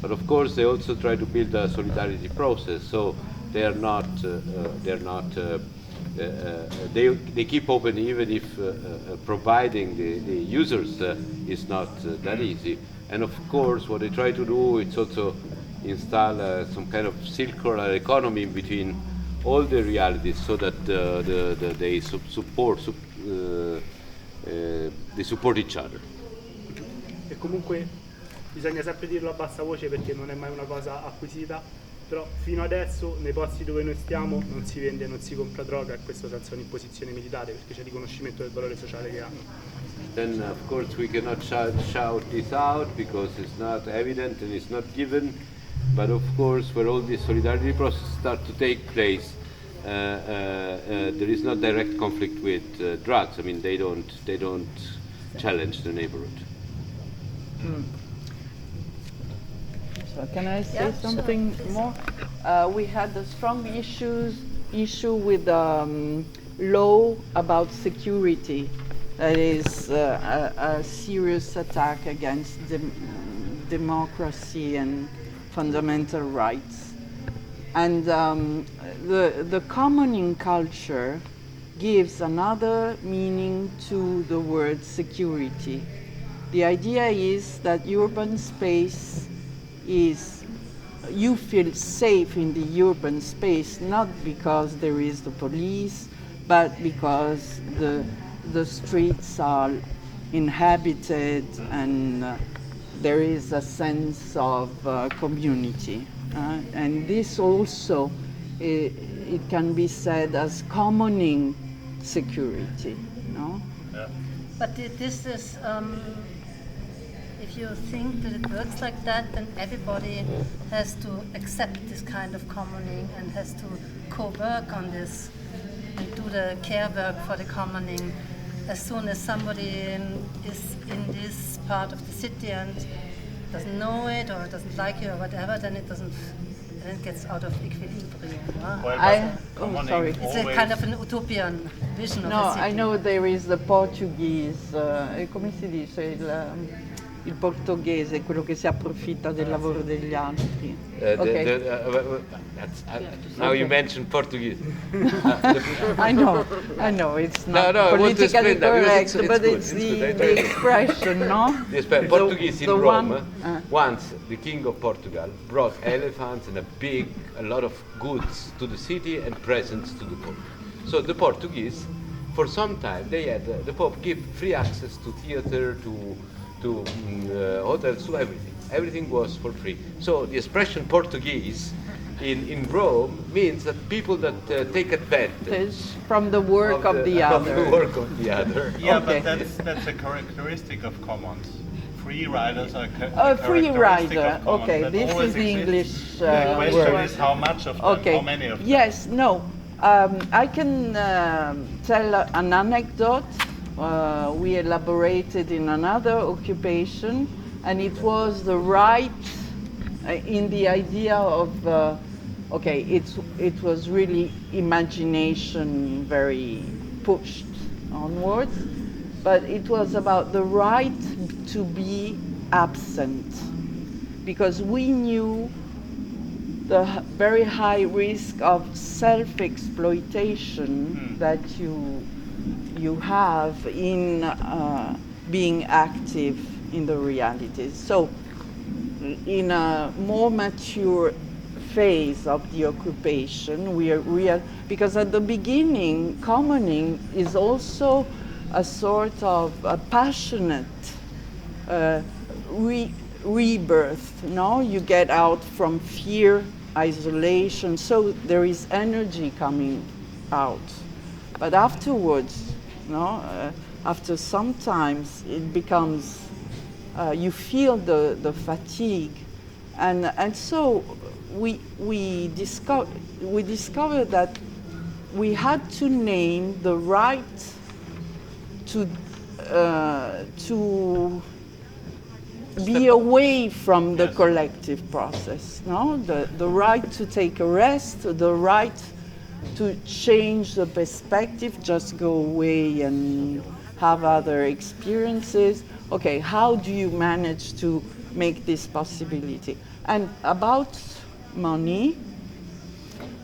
But of course, they also try to build a solidarity process. So they keep open even if providing the users is not that easy. And of course, what they try to do is also install some kind of circular economy in between all the realities, so that they support each other. E comunque bisogna sempre dirlo a bassa voce perché non è mai una cosa acquisita, però fino adesso nei posti dove noi stiamo non si vende, non si compra droga e questo senza un'imposizione militare perché c'è riconoscimento del valore sociale che hanno. Then of course we cannot shout this out because it's not evident and it's not given. But of course, where all this solidarity process start to take place, there is not direct conflict with drugs. I mean, they don't challenge the neighborhood. So can I say something more? We had a strong issue with law about security. That is a serious attack against democracy and fundamental rights. And the commoning culture gives another meaning to the word security. The idea is that urban space is, you feel safe in the urban space, not because there is the police, but because the streets are inhabited and there is a sense of community. And this also, it can be said as commoning security, no? Yeah. But this is, if you think that it works like that, then everybody has to accept this kind of commoning and has to co-work on this and do the care work for the commoning. As soon as somebody is in this part of the city and doesn't know it or doesn't like it or whatever, then it gets out of equilibrium. Sorry. It's a kind of an utopian vision of No, the city. I know there is the Portuguese, come si dice, il portoghese, quello che si approfitta del lavoro degli altri. Okay. Now you mentioned Portuguese. I know, it's not I want to politically explain that, because correct, but good, it's good. the expression, no? Portuguese in Rome, one, once the king of Portugal brought elephants and a lot of goods to the city and presents to the Pope. So the Portuguese, for some time, they had the Pope give free access to theater, to hotels, to everything. Everything was for free. So the expression Portuguese in Rome means that people that take advantage from the work of the other. From the work of the other. Yeah, Okay. but that's a characteristic of commons. Free riders are Free characteristic rider. of commons. Okay, that this always is the exists. English The question word. is how much of them, Okay. how many of them. Yes, no. I can tell an anecdote. We elaborated in another occupation, and it was the right in the idea of it was really imagination very pushed onwards, but it was about the right to be absent, because we knew the very high risk of self-exploitation that you have in being active in the realities. So in a more mature phase of the occupation, we are because at the beginning, commoning is also a sort of a passionate rebirth. No, you get out from fear, isolation, so there is energy coming out. But afterwards, after some times, it becomes you feel the fatigue, and so we discovered that we had to name the right to be away from the collective process. The right to take a rest, the right to change the perspective, just go away and have other experiences. Okay, how do you manage to make this possibility? And about money,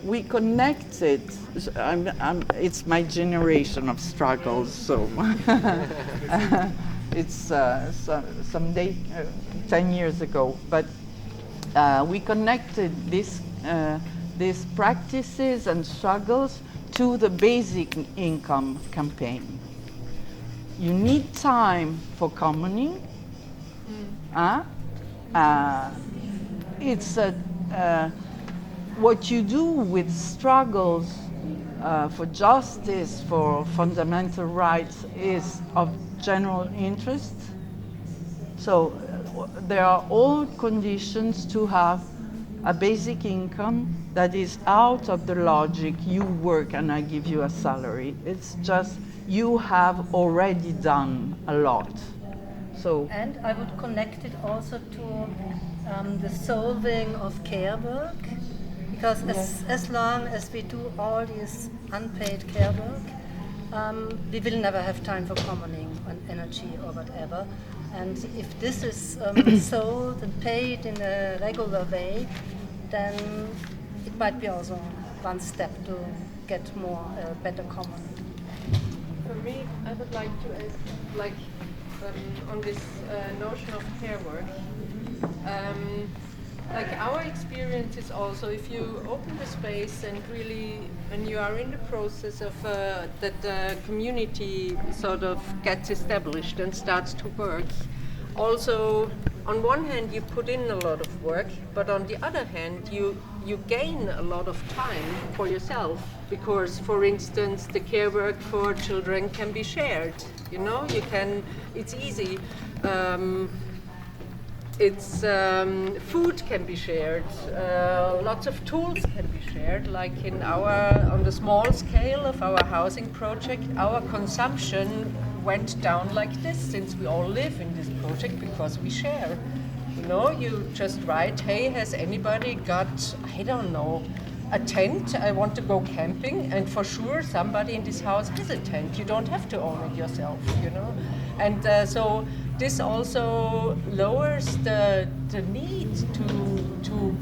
we connected. It's my generation of struggles, so it's someday 10 years ago. But we connected these practices and struggles to the basic income campaign. You need time for commoning. It's what you do with struggles for justice, for fundamental rights is of general interest. So there are all conditions to have a basic income that is out of the logic, you work and I give you a salary. It's just you have already done a lot. So, and I would connect it also to the solving of care work, because as long as we do all this unpaid care work, we will never have time for commoning on energy or whatever. And if this is sold and paid in a regular way, then it might be also one step to get more better common. For me, I would like to ask, on this notion of care work. Our experience is also, if you open the space and really, when you are in the process of that the community sort of gets established and starts to work, also on one hand you put in a lot of work, but on the other hand you gain a lot of time for yourself, because for instance the care work for children can be shared. You know, it's easy. Food can be shared. Lots of tools can be shared. Like on the small scale of our housing project, our consumption went down like this, since we all live in this project because we share. You know, you just write, hey, has anybody got, I don't know, a tent? I want to go camping, and for sure somebody in this house has a tent. You don't have to own it yourself, you know. And so this also lowers the need to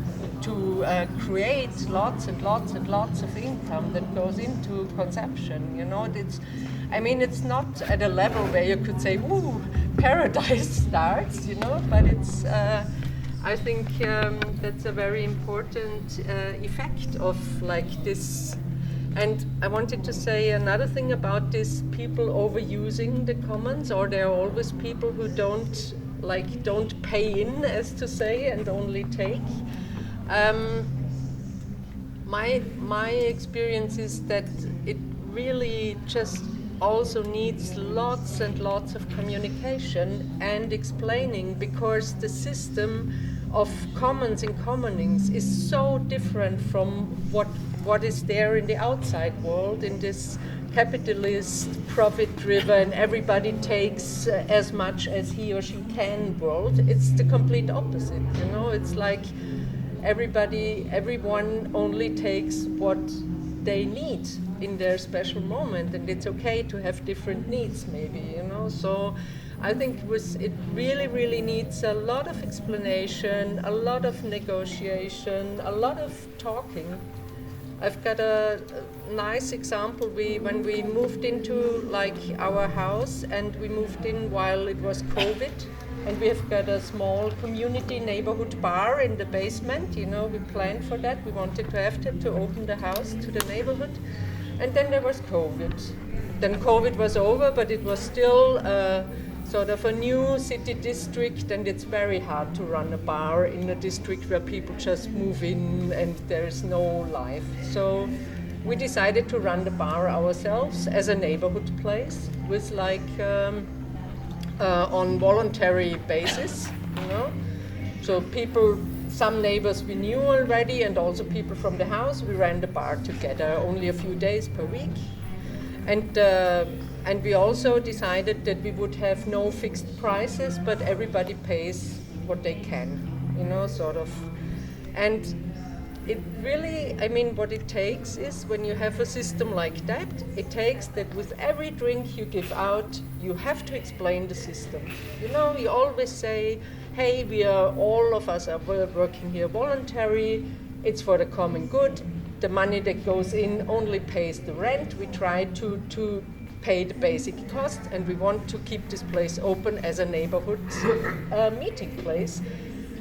create lots and lots and lots of income that goes into consumption. You know, it's not at a level where you could say, "Ooh, paradise starts." You know, but it's. I think that's a very important effect of like this. And I wanted to say another thing about this people overusing the commons, or there are always people who don't pay in, as to say, and only take. My experience is that it really just also needs lots and lots of communication and explaining, because the system of commons and commonings is so different from what is there in the outside world, in this capitalist, profit-driven, everybody takes as much as he or she can world. It's the complete opposite, you know. It's like everyone only takes what they need in their special moment, and it's okay to have different needs, maybe, you know. So I think it really, really needs a lot of explanation, a lot of negotiation, a lot of talking. I've got a nice example. When we moved into like our house, and we moved in while it was COVID, and we have got a small community neighborhood bar in the basement. You know, we planned for that. We wanted to have that to open the house to the neighborhood. And then there was COVID. Then COVID was over, but it was still sort of a new city district, and it's very hard to run a bar in a district where people just move in and there is no life. So we decided to run the bar ourselves as a neighborhood place with like on voluntary basis, you know. So some neighbors we knew already, and also people from the house, we ran the bar together only a few days per week. And we also decided that we would have no fixed prices, but everybody pays what they can, you know, sort of. And it really, I mean, what it takes is, when you have a system like that, it takes that with every drink you give out, you have to explain the system. You know, you always say, hey, all of us are working here voluntary, it's for the common good, the money that goes in only pays the rent, we try to pay the basic cost, and we want to keep this place open as a neighborhood meeting place.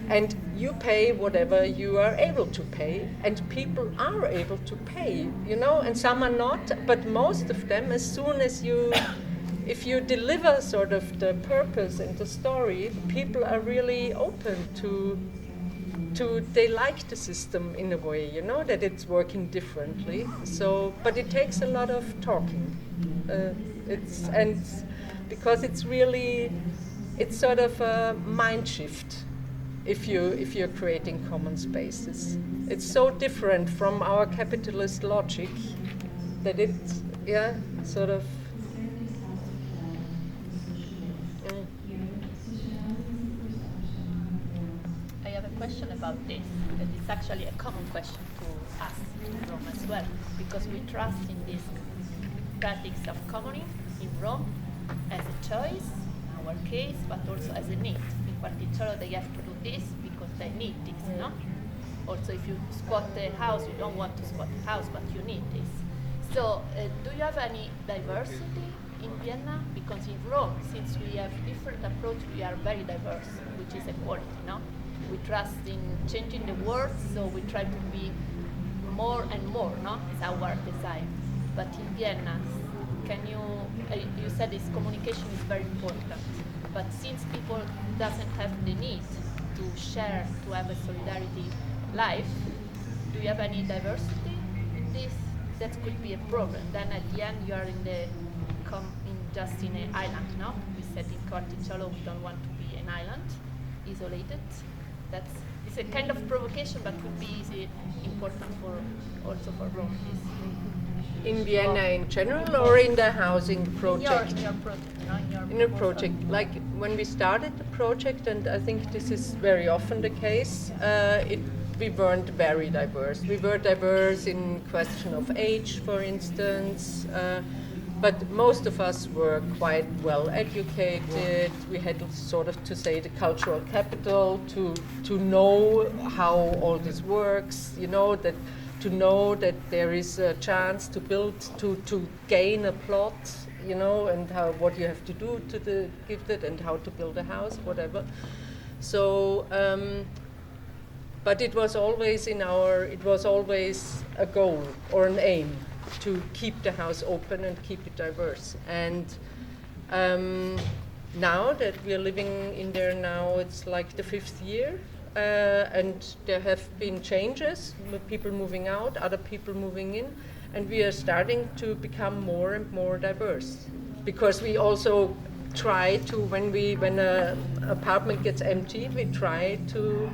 And you pay whatever you are able to pay, and people are able to pay, you know, and some are not, but most of them, as soon as if you deliver sort of the purpose and the story, people are really open to they like the system in a way, you know, that it's working differently. So, but it takes a lot of talking. Because it's sort of a mind shift if you're creating common spaces. It's so different from our capitalist logic that it's sort of. I have a question about this. It's actually a common question to us in Rome as well, because we trust in this practice of commoning in Rome as a choice, in our case, but also as a need. In Quarticciolo they have to do this because they need this, no? Also, if you squat the house, you don't want to squat the house, but you need this. So, do you have any diversity in Vienna? Because in Rome, since we have different approach, we are very diverse, which is equality, no? We trust in changing the world, so we try to be more and more, no? It's our desire. But in Vienna, you said this communication is very important. But since people doesn't have the need to share, to have a solidarity life, do you have any diversity in this? That could be a problem. Then at the end you are just in an island, no? We said in Quarticciolo we don't want to be an island, isolated. It's a kind of provocation, but would be important also for Rome. In Vienna in general, or in the housing project? In your project, no? In a project, like when we started the project, and I think this is very often the case, we weren't very diverse. We were diverse in question of age, for instance, but most of us were quite well educated. We had sort of, to say, the cultural capital to know how all this works, to know that there is a chance to build, to gain a plot, and what you have to do to give it, and how to build a house, whatever. So, but it was always a goal or an aim to keep the house open and keep it diverse. And now that we are living in there now, it's like the 5th year. And there have been changes, people moving out, other people moving in, and we are starting to become more and more diverse. Because we also try to, when an apartment gets emptied, we try to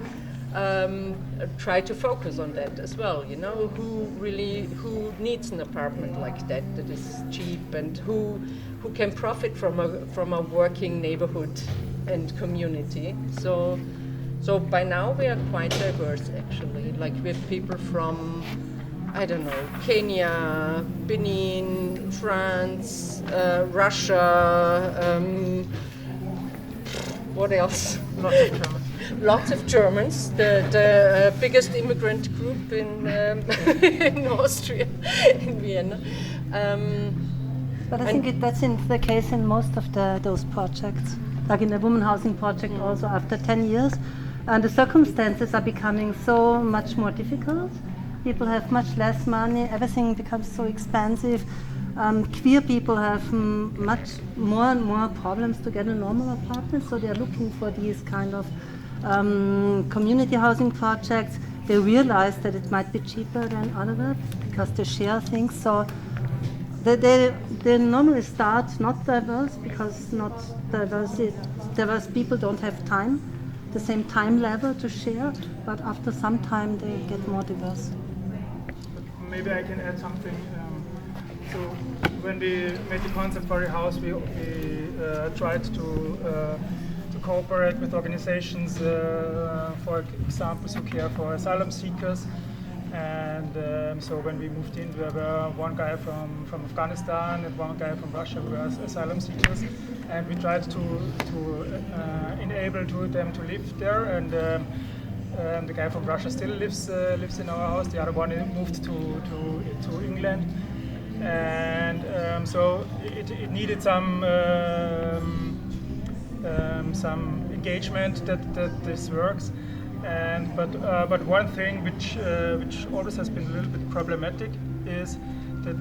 focus on that as well. Who needs an apartment like that is cheap, and who can profit from a working neighborhood and community. So by now we are quite diverse, actually. Like we have people from, I don't know, Kenya, Benin, France, Russia, what else? Lots of Germans. The biggest immigrant group in in Austria, in Vienna. But I think that's the case in most of those projects. Like in the women housing project also, after 10 years, and the circumstances are becoming so much more difficult. People have much less money, everything becomes so expensive. Queer people have much more and more problems to get a normal apartment, so they're looking for these kind of community housing projects. They realize that it might be cheaper than others because they share things. So they normally start not diverse, because not diverse people don't have the same time level to share, but after some time they get more diverse. Maybe I can add something. So when we made the concept for a house, we tried to cooperate with organizations, for example, who care for asylum seekers. And so when we moved in, there were one guy from Afghanistan and one guy from Russia who were asylum seekers, and we tried to enable them to live there. And the guy from Russia still lives in our house. The other one moved to England, and so it needed some engagement that this works. But one thing which always has been a little bit problematic is that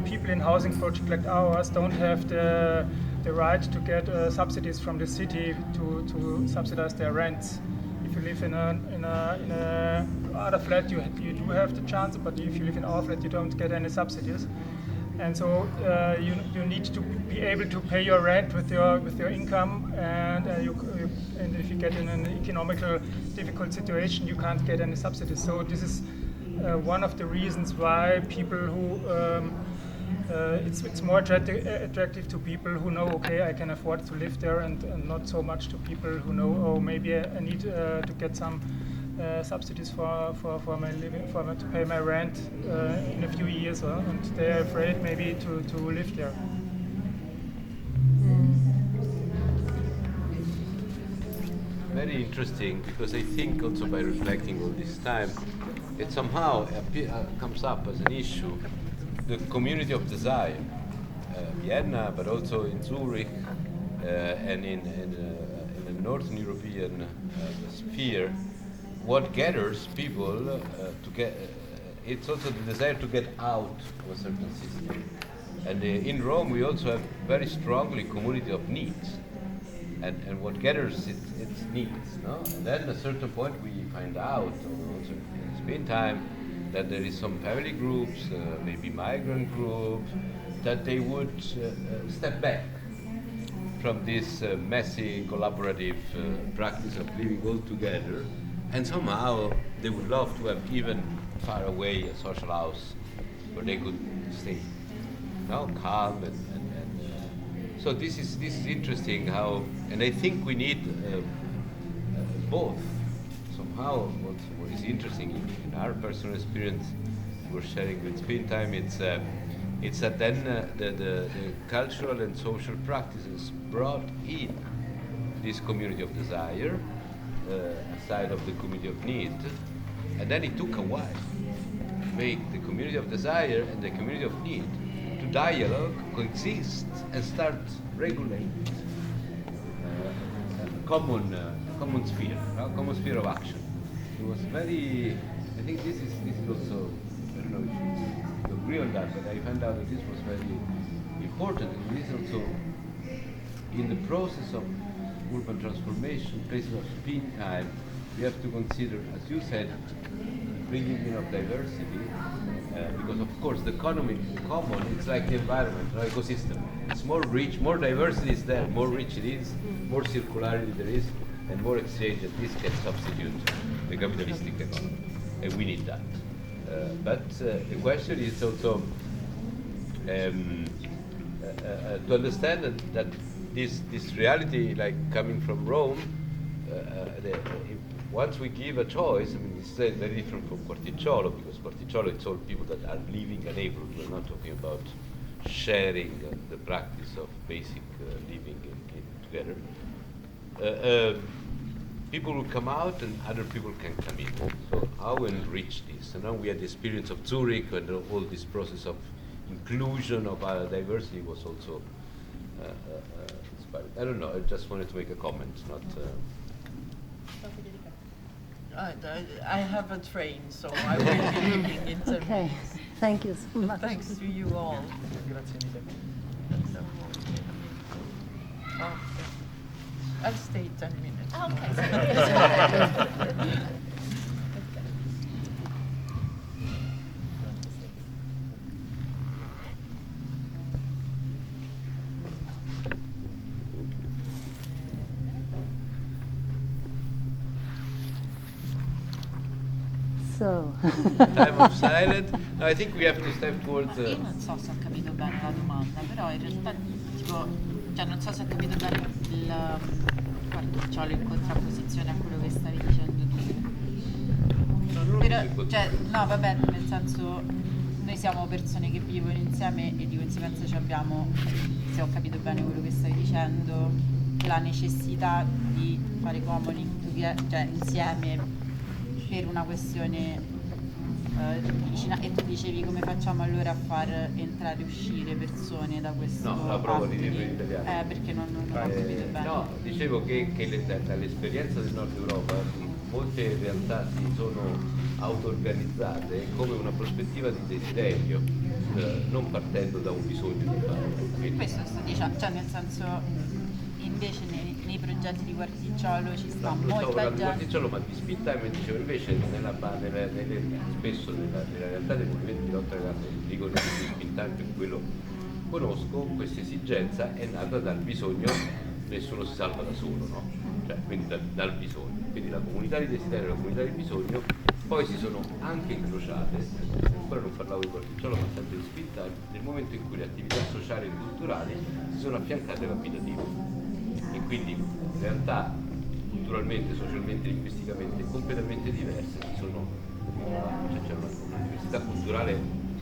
people in housing projects like ours don't have the right to get subsidies from the city to subsidize their rents. If you live in a other flat, you do have the chance, but if you live in our flat, you don't get any subsidies. And so you need to be able to pay your rent with your income, and if you get in an economical difficult situation, you can't get any subsidies. So this is one of the reasons why people who it's more attractive to people who know, okay, I can afford to live there, and not so much to people who know, oh, maybe I need to get some subsidies for my living, to pay my rent in a few years, and they're afraid maybe to live there. Very interesting, because I think also by reflecting all this time, it somehow comes up as an issue, the community of desire, Vienna, but also in Zurich and in the Northern European sphere. What gathers people to get, it's also the desire to get out of a certain system. And in Rome we also have very strongly community of needs. and what gathers its needs, no? And then at a certain point we find out, also in Spain time, that there is some family groups, maybe migrant groups, that they would step back from this messy collaborative practice of living all together, and somehow they would love to have even far away a social house where they could stay, calm and so this is interesting how, and I think we need both. Somehow, what is interesting in our personal experience we're sharing with Spin Time, it's that then the cultural and social practices brought in this community of desire aside of the community of need, and then it took a while to make the community of desire and the community of need to dialogue, coexist, and start regulating a common sphere of action. It was very. I think this is also. I don't know if you agree on that, but I found out that this was very important. And this also in the process of urban transformation, places of Spin Time, we have to consider, as you said, bringing in of diversity, because of course the economy common, it's like the environment, the ecosystem. It's more rich, more diversity is there, more rich it is, more circularity there is, and more exchange, and this can substitute the capitalistic economy, and we need that. But the question is also to understand that this reality, like coming from Rome, once we give a choice, I mean, it's very different from Quarticciolo, because Quarticciolo, it's all people that are living a neighborhood. We're not talking about sharing the practice of basic living together. People will come out and other people can come in. So how enrich this? And now we had the experience of Zurich, and all this process of inclusion of diversity was also inspiring. I don't know, I just wanted to make a comment, not... I have a train, so I will be leaving in 10 Okay, minutes. thank you so much. Thanks to you all. Grazie mille. Okay. I'll stay 10 minutes. Okay. So. Time of silence. No, I think we have to step towards. Io non so se ho capito bene la domanda, però in realtà tipo, cioè non so se ho capito bene il Quarticciolo in contrapposizione a quello che stavi dicendo tu. Però, cioè, no, vabbè, nel senso, noi siamo persone che vivono insieme e di conseguenza abbiamo, se ho capito bene quello che stavi dicendo, la necessità di fare comuni, cioè insieme per una questione vicina, e tu dicevi come facciamo allora a far entrare e uscire persone da questo No, la provo di dirlo in atto italiano. perché non ho capito bene. No, dicevo che dall'esperienza del Nord Europa molte realtà si sono auto-organizzate come una prospettiva di desiderio, non partendo da un bisogno di fare. Quindi, Questo sto dicendo, cioè nel senso invece nei progetti di Quarticciolo ci sta molta gente. Quarticciolo, ma di Spin Time dicevo invece spesso nella realtà dei movimenti di lotta alle dicono di Spin Time, per quello conosco, questa esigenza è nata dal bisogno, nessuno si salva da solo, no? Cioè, quindi dal bisogno. Quindi la comunità di desiderio e la comunità di bisogno poi si sono anche incrociate, ancora non parlavo di Quarticciolo ma sempre di Spin Time, nel momento in cui le attività sociali e culturali si sono affiancate all'abitativo. E quindi realtà culturalmente, socialmente, linguisticamente completamente diverse c'è una diversità culturale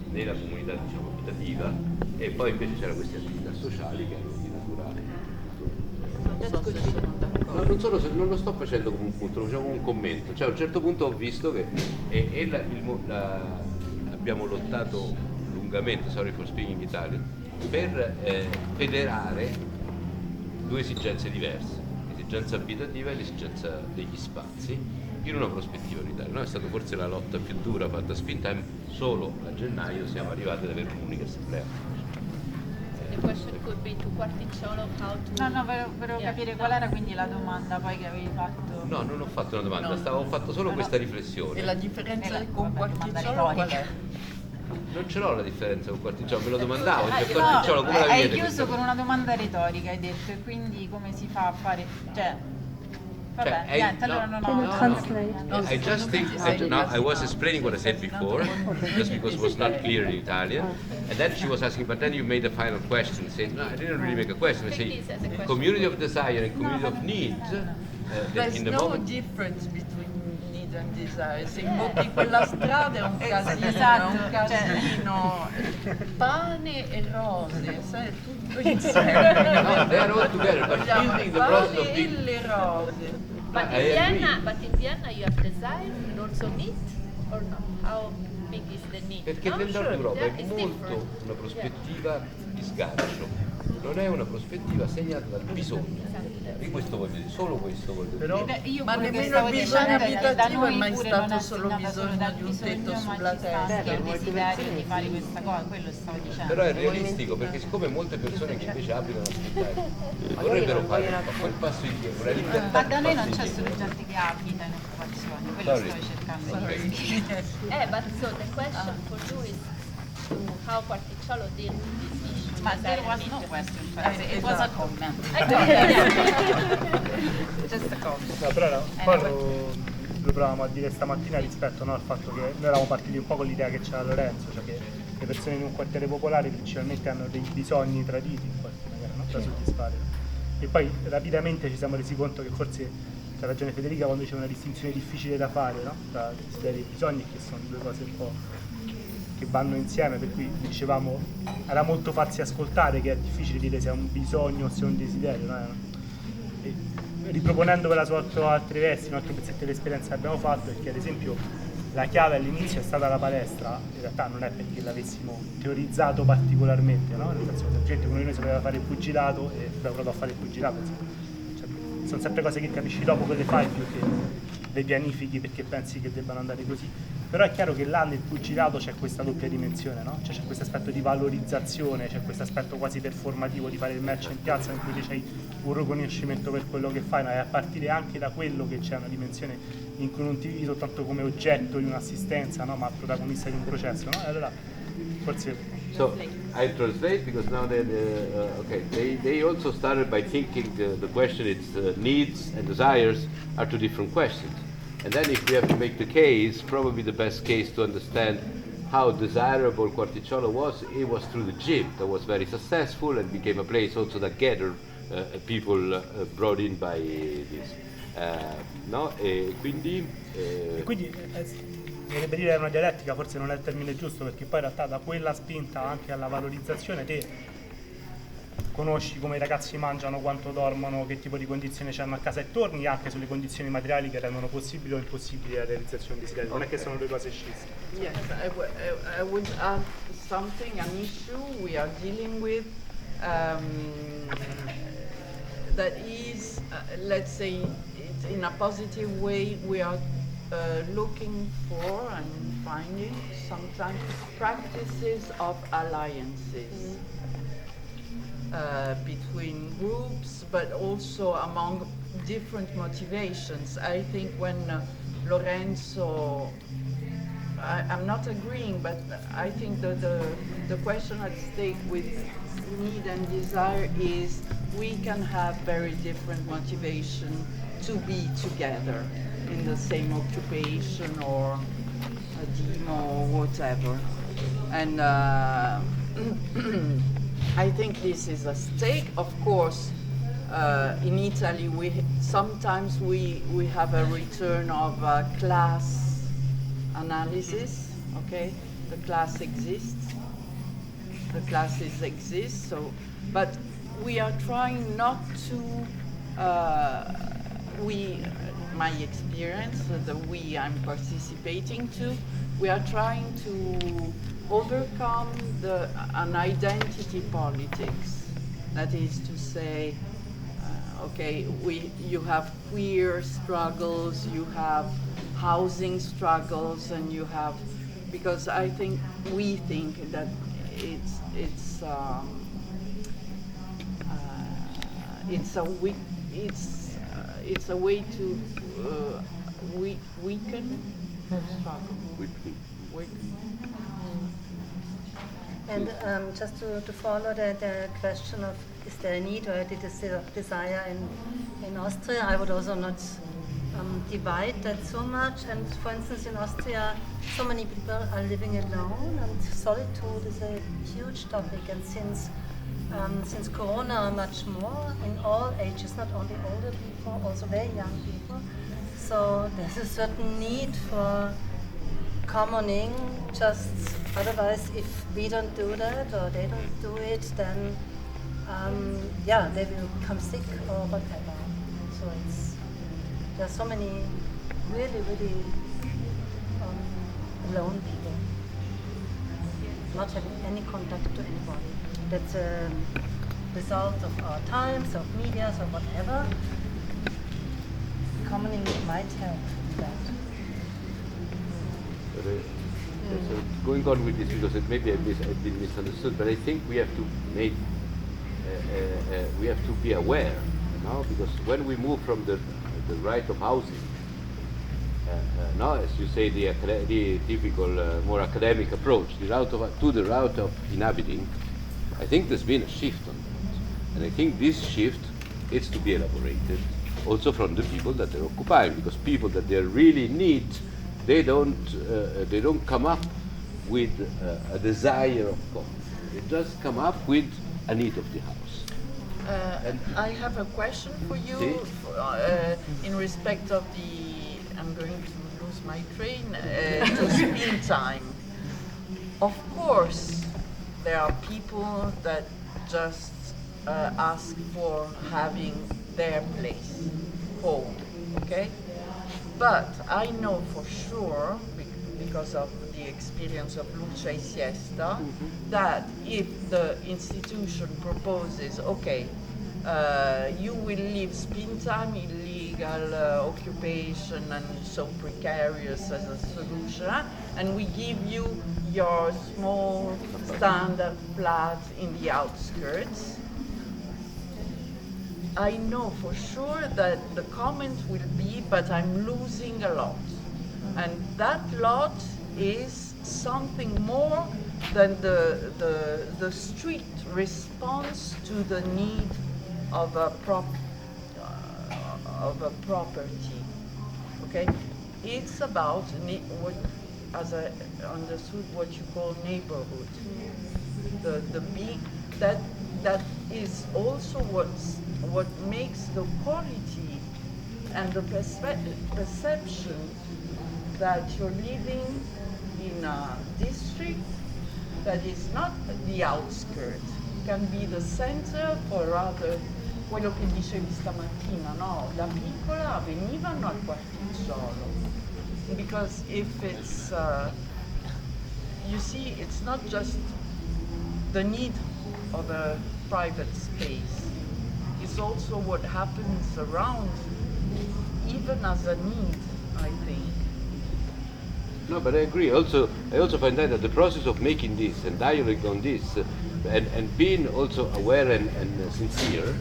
nella comunità, diciamo, abitativa, e poi invece c'era queste attività sociali che erano di naturale. Non lo sto facendo come un punto, lo facciamo come un commento. Cioè a un certo punto ho visto che abbiamo lottato lungamente, sorry for speaking Italian, per federare due esigenze diverse, l'esigenza abitativa e l'esigenza degli spazi, in una prospettiva unitaria. No, è stata forse la lotta più dura fatta a Spin Time, solo a gennaio siamo arrivati ad avere un'unica assemblea. question could be to Quarticciolo how to... No, volevo capire qual era quindi la domanda poi che avevi fatto. No, non ho fatto una domanda, No. ho fatto solo questa E riflessione. la differenza con vabbè, Quarticciolo domanda qual è? retorica. Non ce l'ho la differenza con Quarticciolo, me lo domandavo, cioè No, Quarticciolo come la hai vedete? chiuso questa con una domanda retorica, hai detto, e quindi come si fa a fare... Cioè, vabbè, Cioè, niente, no, allora non Can you ho... translate? I just think I was explaining what I said before, just because it was not clear in Italian, and then she was asking, but then you made a final question, saying, no, I didn't really make a question. I say, community of desire and community of need. There's In the no moment, difference between need and desire. Se imbocchi quella strada è un casino, Esatto, è un casino. Pane e rose, sai, tutto insieme. no, they are all together, but Vogliamo building il the process pane of e being. le rose. But I agree. in Vienna you have desire and also need, or not? How big is the need? Perché No? nel nord Europa Yeah, è it's molto different. una prospettiva di sgancio, non è una prospettiva segnata dal bisogno. Di questo voglio dire, solo questo voglio dire. Però Io Ma quello che nemmeno stavo il dicendo bisogno è che da abitativo è noi mai pure stato non è solo segnata solo bisogno dal di un tetto bisogno, ma sulla ci sta anche testa. il desiderio di fare questa cosa, quello stavo dicendo. Però è realistico perché siccome molte persone che invece abitano a città vorrebbero fare quel passo indietro, una libertà Ma di da noi non passo c'è indietro. solo gente che abita in occupazione, quello Sorry. stavo cercando di dire. But so the question for you is to how Quarticciolo deal with this issue. Ma desire there and was need. no question, it was a comment. Just a comment. No, però poi lo provavamo a dire stamattina rispetto, no, al fatto che noi eravamo partiti un po' con l'idea che c'era Lorenzo, cioè che le persone in un quartiere popolare principalmente hanno dei bisogni traditi in qualche maniera, no? Da soddisfare. E poi rapidamente ci siamo resi conto che forse c'ha ragione Federica quando c'è una distinzione difficile da fare, no? Tra desideri e bisogni, che sono due cose un po' che vanno insieme, per cui dicevamo era molto farsi ascoltare che è difficile dire se è un bisogno o se è un desiderio, no? E riproponendovela sotto altre vesti, no? Anche pezzetti dell'esperienza che abbiamo fatto, è che ad esempio la chiave all'inizio è stata la palestra, in realtà non è perché l'avessimo teorizzato particolarmente, no? Nel senso che semplicemente uno di noi sapeva fare il pugilato e abbiamo provato a fare il pugilato, cioè, sono sempre cose che capisci dopo che le fai più che le pianifichi perché pensi che debbano andare così. Però è chiaro che là nel pugilato c'è questa doppia dimensione, no? Cioè c'è questo aspetto di valorizzazione, c'è questo aspetto quasi performativo di fare il match in piazza in cui c'hai un riconoscimento per quello che fai, no? E a partire anche da quello che c'è una dimensione in cui non ti vivi soltanto come oggetto di un'assistenza, no? Ma protagonista di un processo, no? E allora forse... So I translate because now they also started by thinking the question it's needs and desires are two different questions. And then if we have to make the case, probably the best case to understand how desirable Quarticciolo was, it was through the gym that was very successful and became a place also that gathered people brought in by this. No? E quindi Dovrebbe dire una dialettica, forse non è il termine giusto, perché poi in realtà da quella spinta anche alla valorizzazione te conosci come i ragazzi mangiano, quanto dormono, che tipo di condizioni c'hanno a casa e torni anche sulle condizioni materiali che rendono possibile o impossibile la realizzazione dei desideri. Non è che sono due cose scisse. Yes, I would add something, an issue we are dealing with that is, let's say, it, in a positive way, we are looking for and finding sometimes practices of alliances between groups, but also among different motivations. I think when Lorenzo, I'm not agreeing, but I think that the question at stake with need and desire is we can have very different motivation to be together in the same occupation or a demo or whatever. And I think this is a stake. Of course, in Italy, sometimes we have a return of class analysis. Okay, the class exists. The classes exist. So, but we are trying not to. My experience, the we I'm participating to, we are trying to overcome an identity politics. That is to say, okay, you have queer struggles, you have housing struggles, and you have, because we think that it's it's a way to weaken the struggle. And just to follow the question of is there a need or a desire in Austria, I would also not divide that so much. And for instance, in Austria, so many people are living alone, and solitude is a huge topic. And since Corona, much more in all ages, not only older people, also very young people. So there's a certain need for commoning. Just otherwise, if we don't do that or they don't do it, then they will become sick or whatever. So there's so many really alone people, not having any contact to anybody. That's a result of our times, of medias, or whatever. Commoning might help that. So going on with this, because maybe I've been misunderstood, but I think we have to make we have to be aware, because when we move from the right of housing, as you say, the typical more academic approach, to the route of inhabiting, I think there's been a shift on that, and I think this shift is to be elaborated also from the people that they're occupying, because people that they really need, they don't come up with a desire of common. They just come up with a need of the house. I have a question for you in respect of I'm going to lose my train, to spin time. Of course, there are people that just ask for having their place, home, okay? But I know for sure, because of the experience of Luce y Siesta, that if the institution proposes, okay, you will leave spin time, illegal occupation, and so precarious as a solution, and we give you your small standard flat in the outskirts, I know for sure that the comment will be, but I'm losing a lot. And that lot is something more than the strict response to the need of a property. Okay, it's about what, as I understood, what you call neighborhood. The big that is also what makes the quality and the perception that you're living in a district that is not the outskirts, can be the center or rather quello che dicevi stamattina, no? Da piccola venivano al Quarticciolo, because if it's, you see, it's not just the need of a private space, it's also what happens around, even as a need, I think. No, but I agree. I also find that the process of making this and dialogue on this, and being also aware and sincere,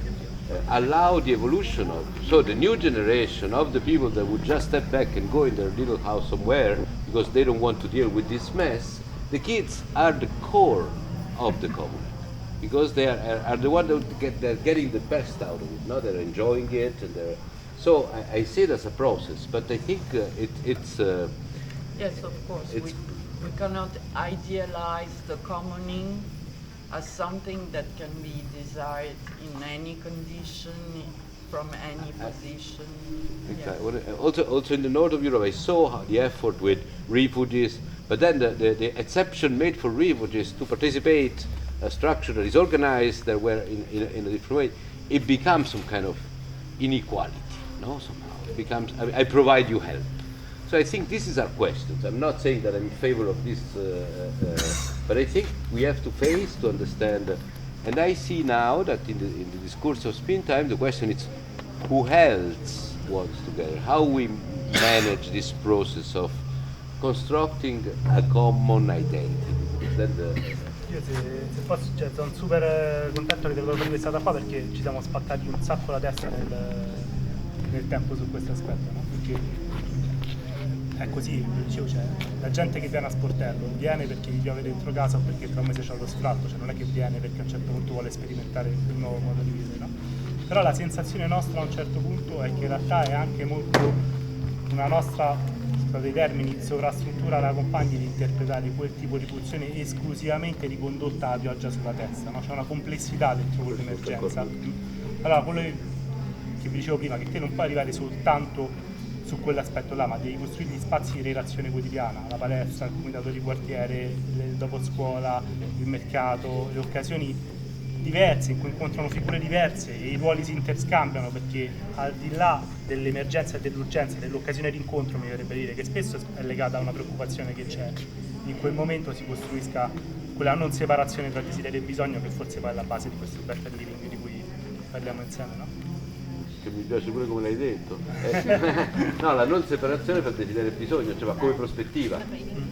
allow the evolution of, so the new generation of the people that would just step back and go in their little house somewhere because they don't want to deal with this mess. The kids are the core of the commune, because they are the ones that they're getting the best out of it. No, they're enjoying it, and so I see it as a process. But I think it's. Yes, of course. We cannot idealize the commoning as something that can be desired in any condition, from any position. Exactly. Yeah. Also in the north of Europe, I saw the effort with refugees, but then the exception made for refugees to participate a structure that is organized that were in a different way, it becomes some kind of inequality, no? Somehow it becomes, I provide you help. So I think this is our questions. I'm not saying that I'm in favor of this, but I think we have to face, to understand, and I see now that in the discourse of spin time, the question is who else works together, how we manage this process of constructing a common identity. Then Io se posso, cioè, sono super contento che ti avevo fare questa qua perché ci siamo spaccati un sacco la testa nel tempo su questo aspetto, no? Perché è così, lo dicevo, cioè, la gente che viene a sportello viene perché gli piove dentro casa o perché tra un mese c'ha lo sfratto, cioè non è che viene perché a un certo punto vuole sperimentare un nuovo modo di vivere, no? Però la sensazione nostra a un certo punto è che in realtà è anche molto una nostra, dei termini, sovrastruttura alla compagni di interpretare quel tipo di pulsione esclusivamente ricondotta alla pioggia sulla testa, no? C'è una complessità dentro quell'emergenza. Allora, quello che vi dicevo prima, che te non puoi arrivare soltanto su quell'aspetto là, ma devi costruire gli spazi di relazione quotidiana, la palestra, il comitato di quartiere, il dopo scuola, il mercato, le occasioni diverse in cui incontrano figure diverse e i ruoli si interscambiano, perché al di là dell'emergenza e dell'urgenza, dell'occasione d'incontro, mi verrebbe dire che spesso è legata a una preoccupazione che c'è, in quel momento si costruisca quella non separazione tra desiderio e bisogno che forse poi è la base di questo better living di cui parliamo insieme, no? Che mi piace pure come l'hai detto. No, la non separazione tra desiderio e bisogno, cioè, ma come prospettiva.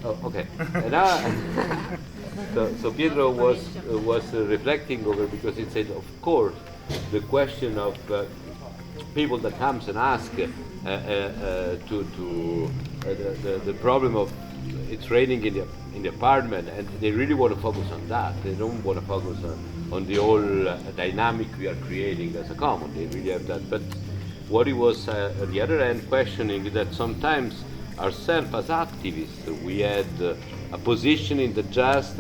Oh, ok. And now, so Pietro was reflecting over, because he said, of course, the question of people that comes and ask the problem of it's raining in the apartment, and they really want to focus on that. They don't want to focus on the whole dynamic we are creating as a common. They really have that. But what he was at the other end questioning is that sometimes ourselves as activists, we had a positioning that just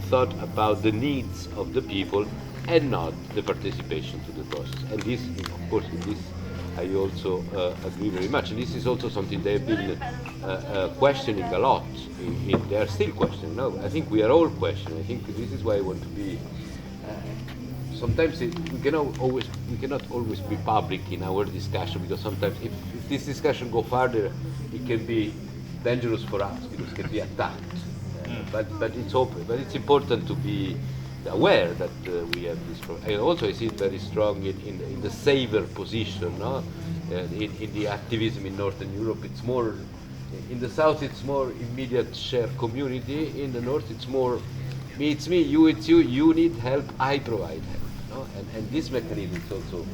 thought about the needs of the people and not the participation to the process. And this, of course, in this I also agree very much. And this is also something they've been questioning a lot. They are still questioning. No, I think we are all questioning. I think this is why I want to be. Sometimes we cannot always be public in our discussion, because sometimes if this discussion go further, it can be dangerous for us because it can be attacked. But it's open. But it's important to be aware that we have this problem. And also I see it very strong in the saver position, no? In the activism in Northern Europe, it's more, in the south it's more immediate shared community, in the north it's more, me it's me, you it's you, you need help, I provide help. No? And this mechanism is also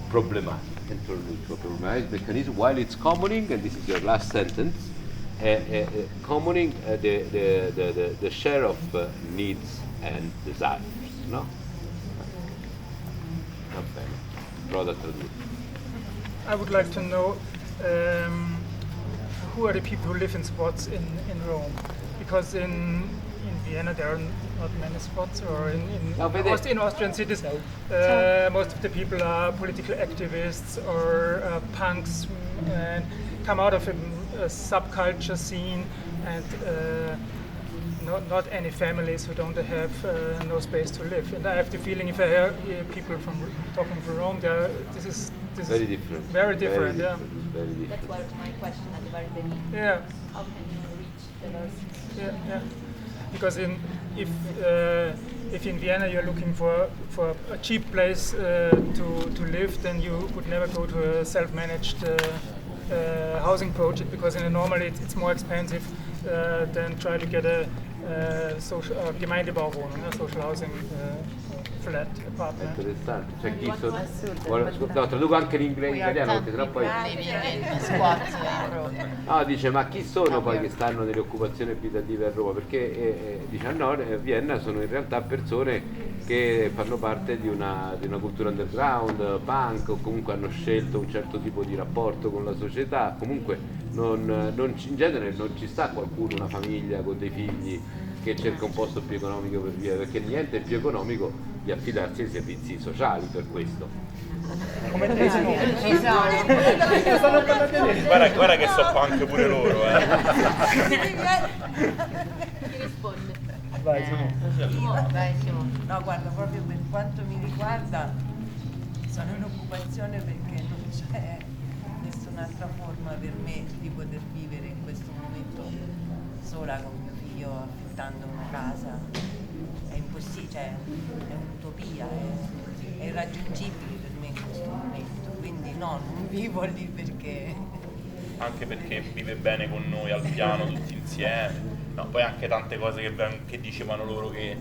problematic, and turn into a problematic mechanism, while it's commoning, and this is your last sentence, commoning the share of needs and desires, no? Va bene. Prova a tradurre. I would like to know who are the people who live in spots in Rome, because in Vienna there are not many spots, or in Austrian cities most of the people are political activists or punks and come out of a subculture scene, and not any families who don't have no space to live. And I have the feeling, if I hear people from talking from Rome, this is very different. Very different, yeah. Very different. That was my question at the very beginning. Yeah. How can you reach diversity? Yeah. Because if in Vienna you're looking for a cheap place to live, then you would never go to a self-managed housing project, because normally it's more expensive than try to get a social Gemeindebauwohnung, a social housing flat apartment. Interessante, c'è chi no, traduco anche in italiano perché sennò poi no, dice, ma chi sono poi che stanno nelle occupazioni abitative a Roma? Perché dice no, a Vienna sono in realtà persone che fanno parte di una cultura underground, punk, o comunque hanno scelto un certo tipo di rapporto con la società. Comunque in genere non ci sta qualcuno, una famiglia con dei figli, che cerca un posto più economico per via, perché niente è più economico di affidarsi ai servizi sociali per questo. Come te, guarda che so punk pure loro. Chi risponde? Vai, Simone. No, guarda, proprio per quanto mi riguarda sono in occupazione perché non c'è nessun'altra forma per me di poter vivere in questo momento sola con mio figlio, affittando una casa. È impossibile, cioè è un'utopia, è irraggiungibile per me in questo momento, quindi no, non vivo lì perché... Anche perché vive bene con noi al piano tutti insieme. No, poi anche tante cose che dicevano loro, che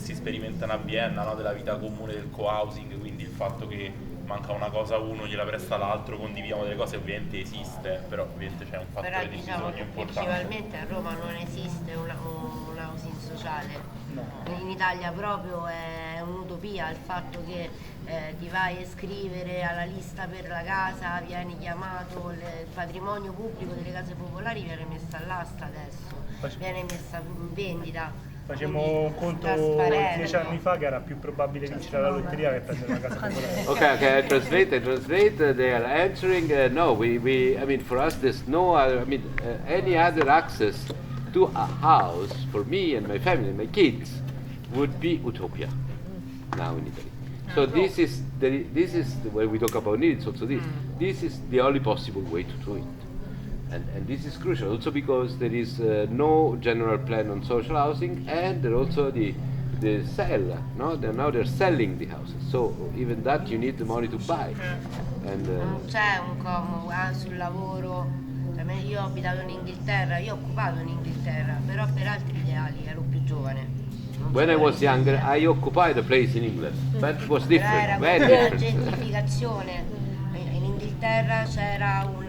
si sperimentano a Vienna, no? Della vita comune del co-housing, quindi il fatto che manca una cosa a uno, gliela presta l'altro, condividiamo delle cose, ovviamente esiste, però ovviamente c'è un fattore però di diciamo bisogno che importante. principalmente a Roma non esiste un housing sociale. In Italia proprio è un'utopia il fatto che ti vai a iscrivere alla lista per la casa, vieni chiamato, il patrimonio pubblico delle case popolari viene messa all'asta adesso, viene messa in vendita. Facciamo un conto 10 anni fa che era più probabile vincere la lotteria che prendere una casa popolare. Okay, I translate. They are answering. No, I mean, for us, there's no. Any other access to a house for me and my family and my kids would be utopia now in Italy. So this is when we talk about needs. Also, this is the only possible way to do it. And this is crucial also because there is no general plan on social housing, and there also the sell. No, now they're selling the houses. So even that you need the money to buy. And non c'è un comodo sul lavoro. Io ho abitato in Inghilterra, io ho occupato in Inghilterra, però per altri ideali ero più giovane. when I was younger, I occupied a place in England, but it was different, Era very una different. gentrificazione. In Inghilterra c'era un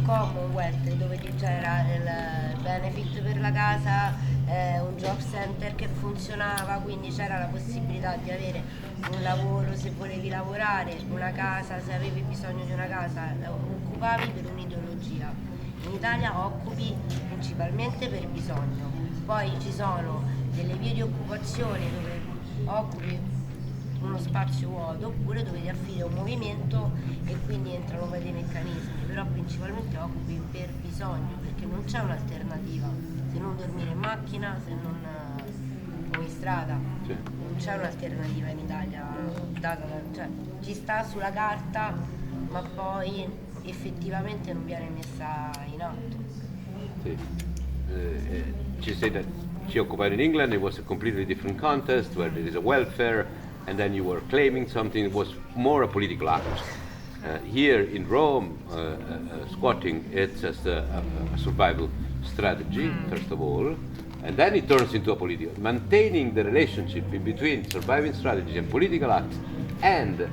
Commonwealth dove c'era il benefit per la casa, un job center che funzionava, quindi c'era la possibilità di avere un lavoro se volevi lavorare, una casa se avevi bisogno di una casa, occupavi per un'ideologia. In Italia occupi principalmente per bisogno, poi ci sono delle vie di occupazione dove occupi uno spazio vuoto oppure dove ti affidi a un movimento e quindi entrano poi dei meccanismi, però principalmente occupi per bisogno perché non c'è un'alternativa, se non dormire in macchina, se non o in strada, non c'è un'alternativa in Italia, cioè ci sta sulla carta ma poi effettivamente non viene messa in atto. Sì. She said that she occupied in England, it was a completely different context where there is a welfare and then you were claiming something. It was more a political act. Here in Rome, squatting, it's just a survival strategy, first of all, and then it turns into a political. Maintaining the relationship in between surviving strategies and political acts and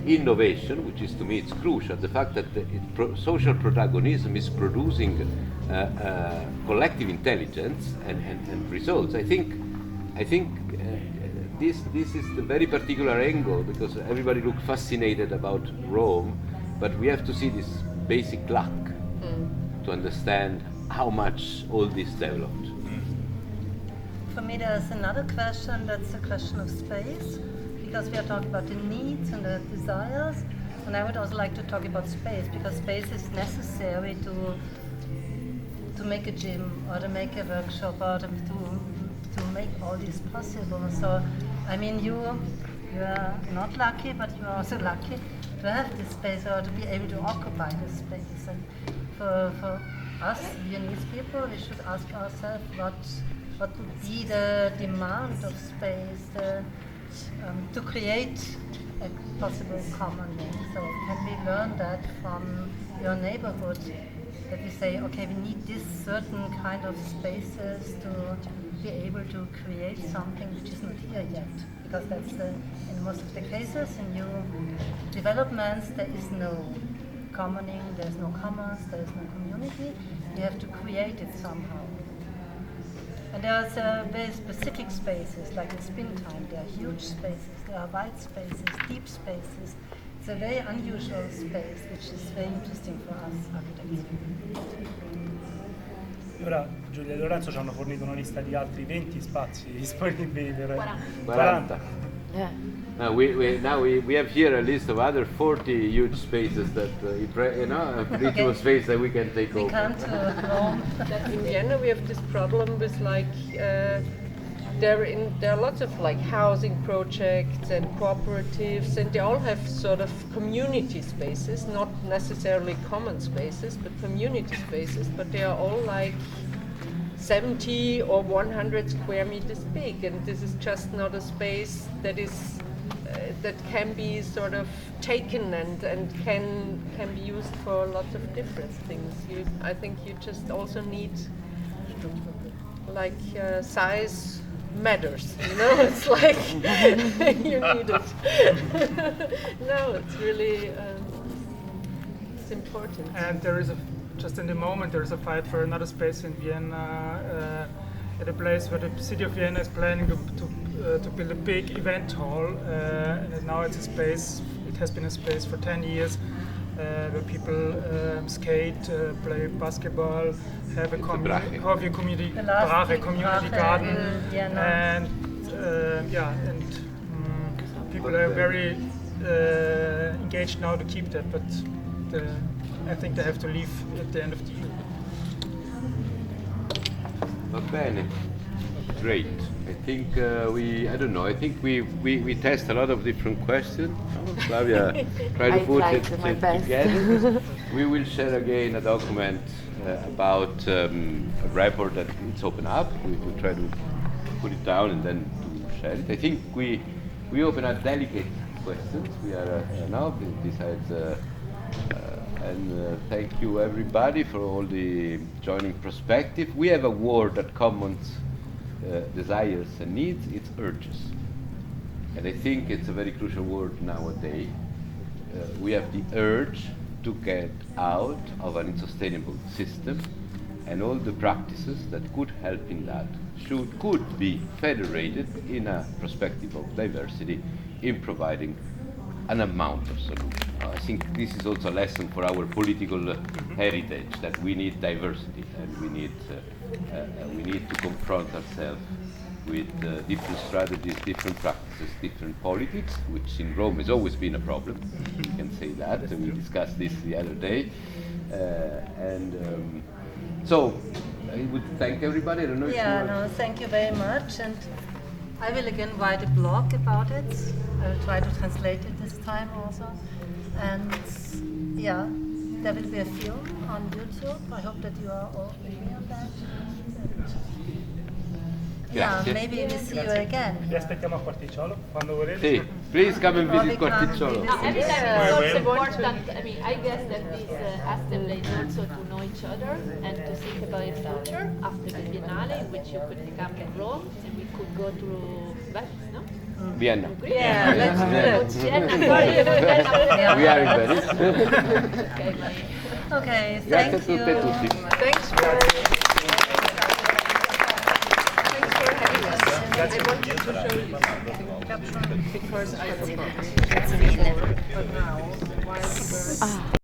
innovation, which is to me it's crucial, the fact that social protagonism is producing collective intelligence and results. I think this is the very particular angle because everybody looks fascinated about Rome, but we have to see this basic luck to understand how much all this developed. For me, there's another question, that's the question of space, because we are talking about the needs and the desires, and I would also like to talk about space, because space is necessary to make a gym, or to make a workshop, or to make all this possible. So, I mean, you are not lucky, but you are also lucky to have this space, or to be able to occupy this space. And for us Viennese people, we should ask ourselves what would be the demand of space to create a possible common name. So can we learn that from your neighborhood, that we say, okay, we need this certain kind of spaces to be able to create something which is not here yet, because that's in most of the cases in new developments there is no commoning, there's no commons, there's no community. You have to create it somehow. And there are very specific spaces, like in Springtime, there are huge spaces, there are wide spaces, deep spaces. It's a very unusual space, which is very interesting for us architects. Ora Giulia e Lorenzo ci hanno fornito una lista di altri 20 spazi disponibili per 40. We have here a list of other 40 huge spaces that ritual space that we can take over. In Vienna we have this problem with there are lots of housing projects and cooperatives, and they all have sort of community spaces, not necessarily common spaces, but community spaces, but they are all 70 or 100 square meters big, and this is just not a space that is that can be sort of taken and can be used for lots of different things. I think you just also need size matters. You know, it's like you need it. No, it's really it's important. And there is just in the moment there is a fight for another space in Vienna, at a place where the city of Vienna is planning to build a big event hall, and now it's a space. It has been a space for 10 years. Where people skate, play basketball, have a community garden, and people are very engaged now to keep that. But I think they have to leave at the end of the year. Va bene. Great. I think I don't know. I think we test a lot of different questions. Flavia, try to put it together. We will share again a document about a report that it's open up. We will try to put it down and then to share it. I think we open up delicate questions. We are now besides. And thank you everybody for all the joining perspective. We have a word that commons desires and needs, it's urges. And I think it's a very crucial word nowadays. We have the urge to get out of an unsustainable system, and all the practices that could help in that could be federated in a perspective of diversity in providing an amount of solution. I think this is also a lesson for our political heritage, that we need diversity and we need to confront ourselves with different strategies, different practices, different politics, which in Rome has always been a problem. We can say that. We discussed this the other day. So I would thank everybody. I don't know if you thank you very much. And I will again write a blog about it. I will try to translate it this time also. And there will be a film on YouTube. I hope that you are all aware of that. Maybe we see you again. Vi aspettiamo a Quarticciolo quando volete. Sì, please come and visit Quarticciolo. Every time it's important. I mean, I guess that this assemblies also to know each other and to think about a future after the Biennale, in which you could become in Rome and we could go to Venice, no? Vienna. Yeah, let's do Vienna. Sorry, we are in Venice. Okay, Grazie thank you. a tutte e tutti. Thanks for having us. I wanted to show you because I forgot. But now, while we were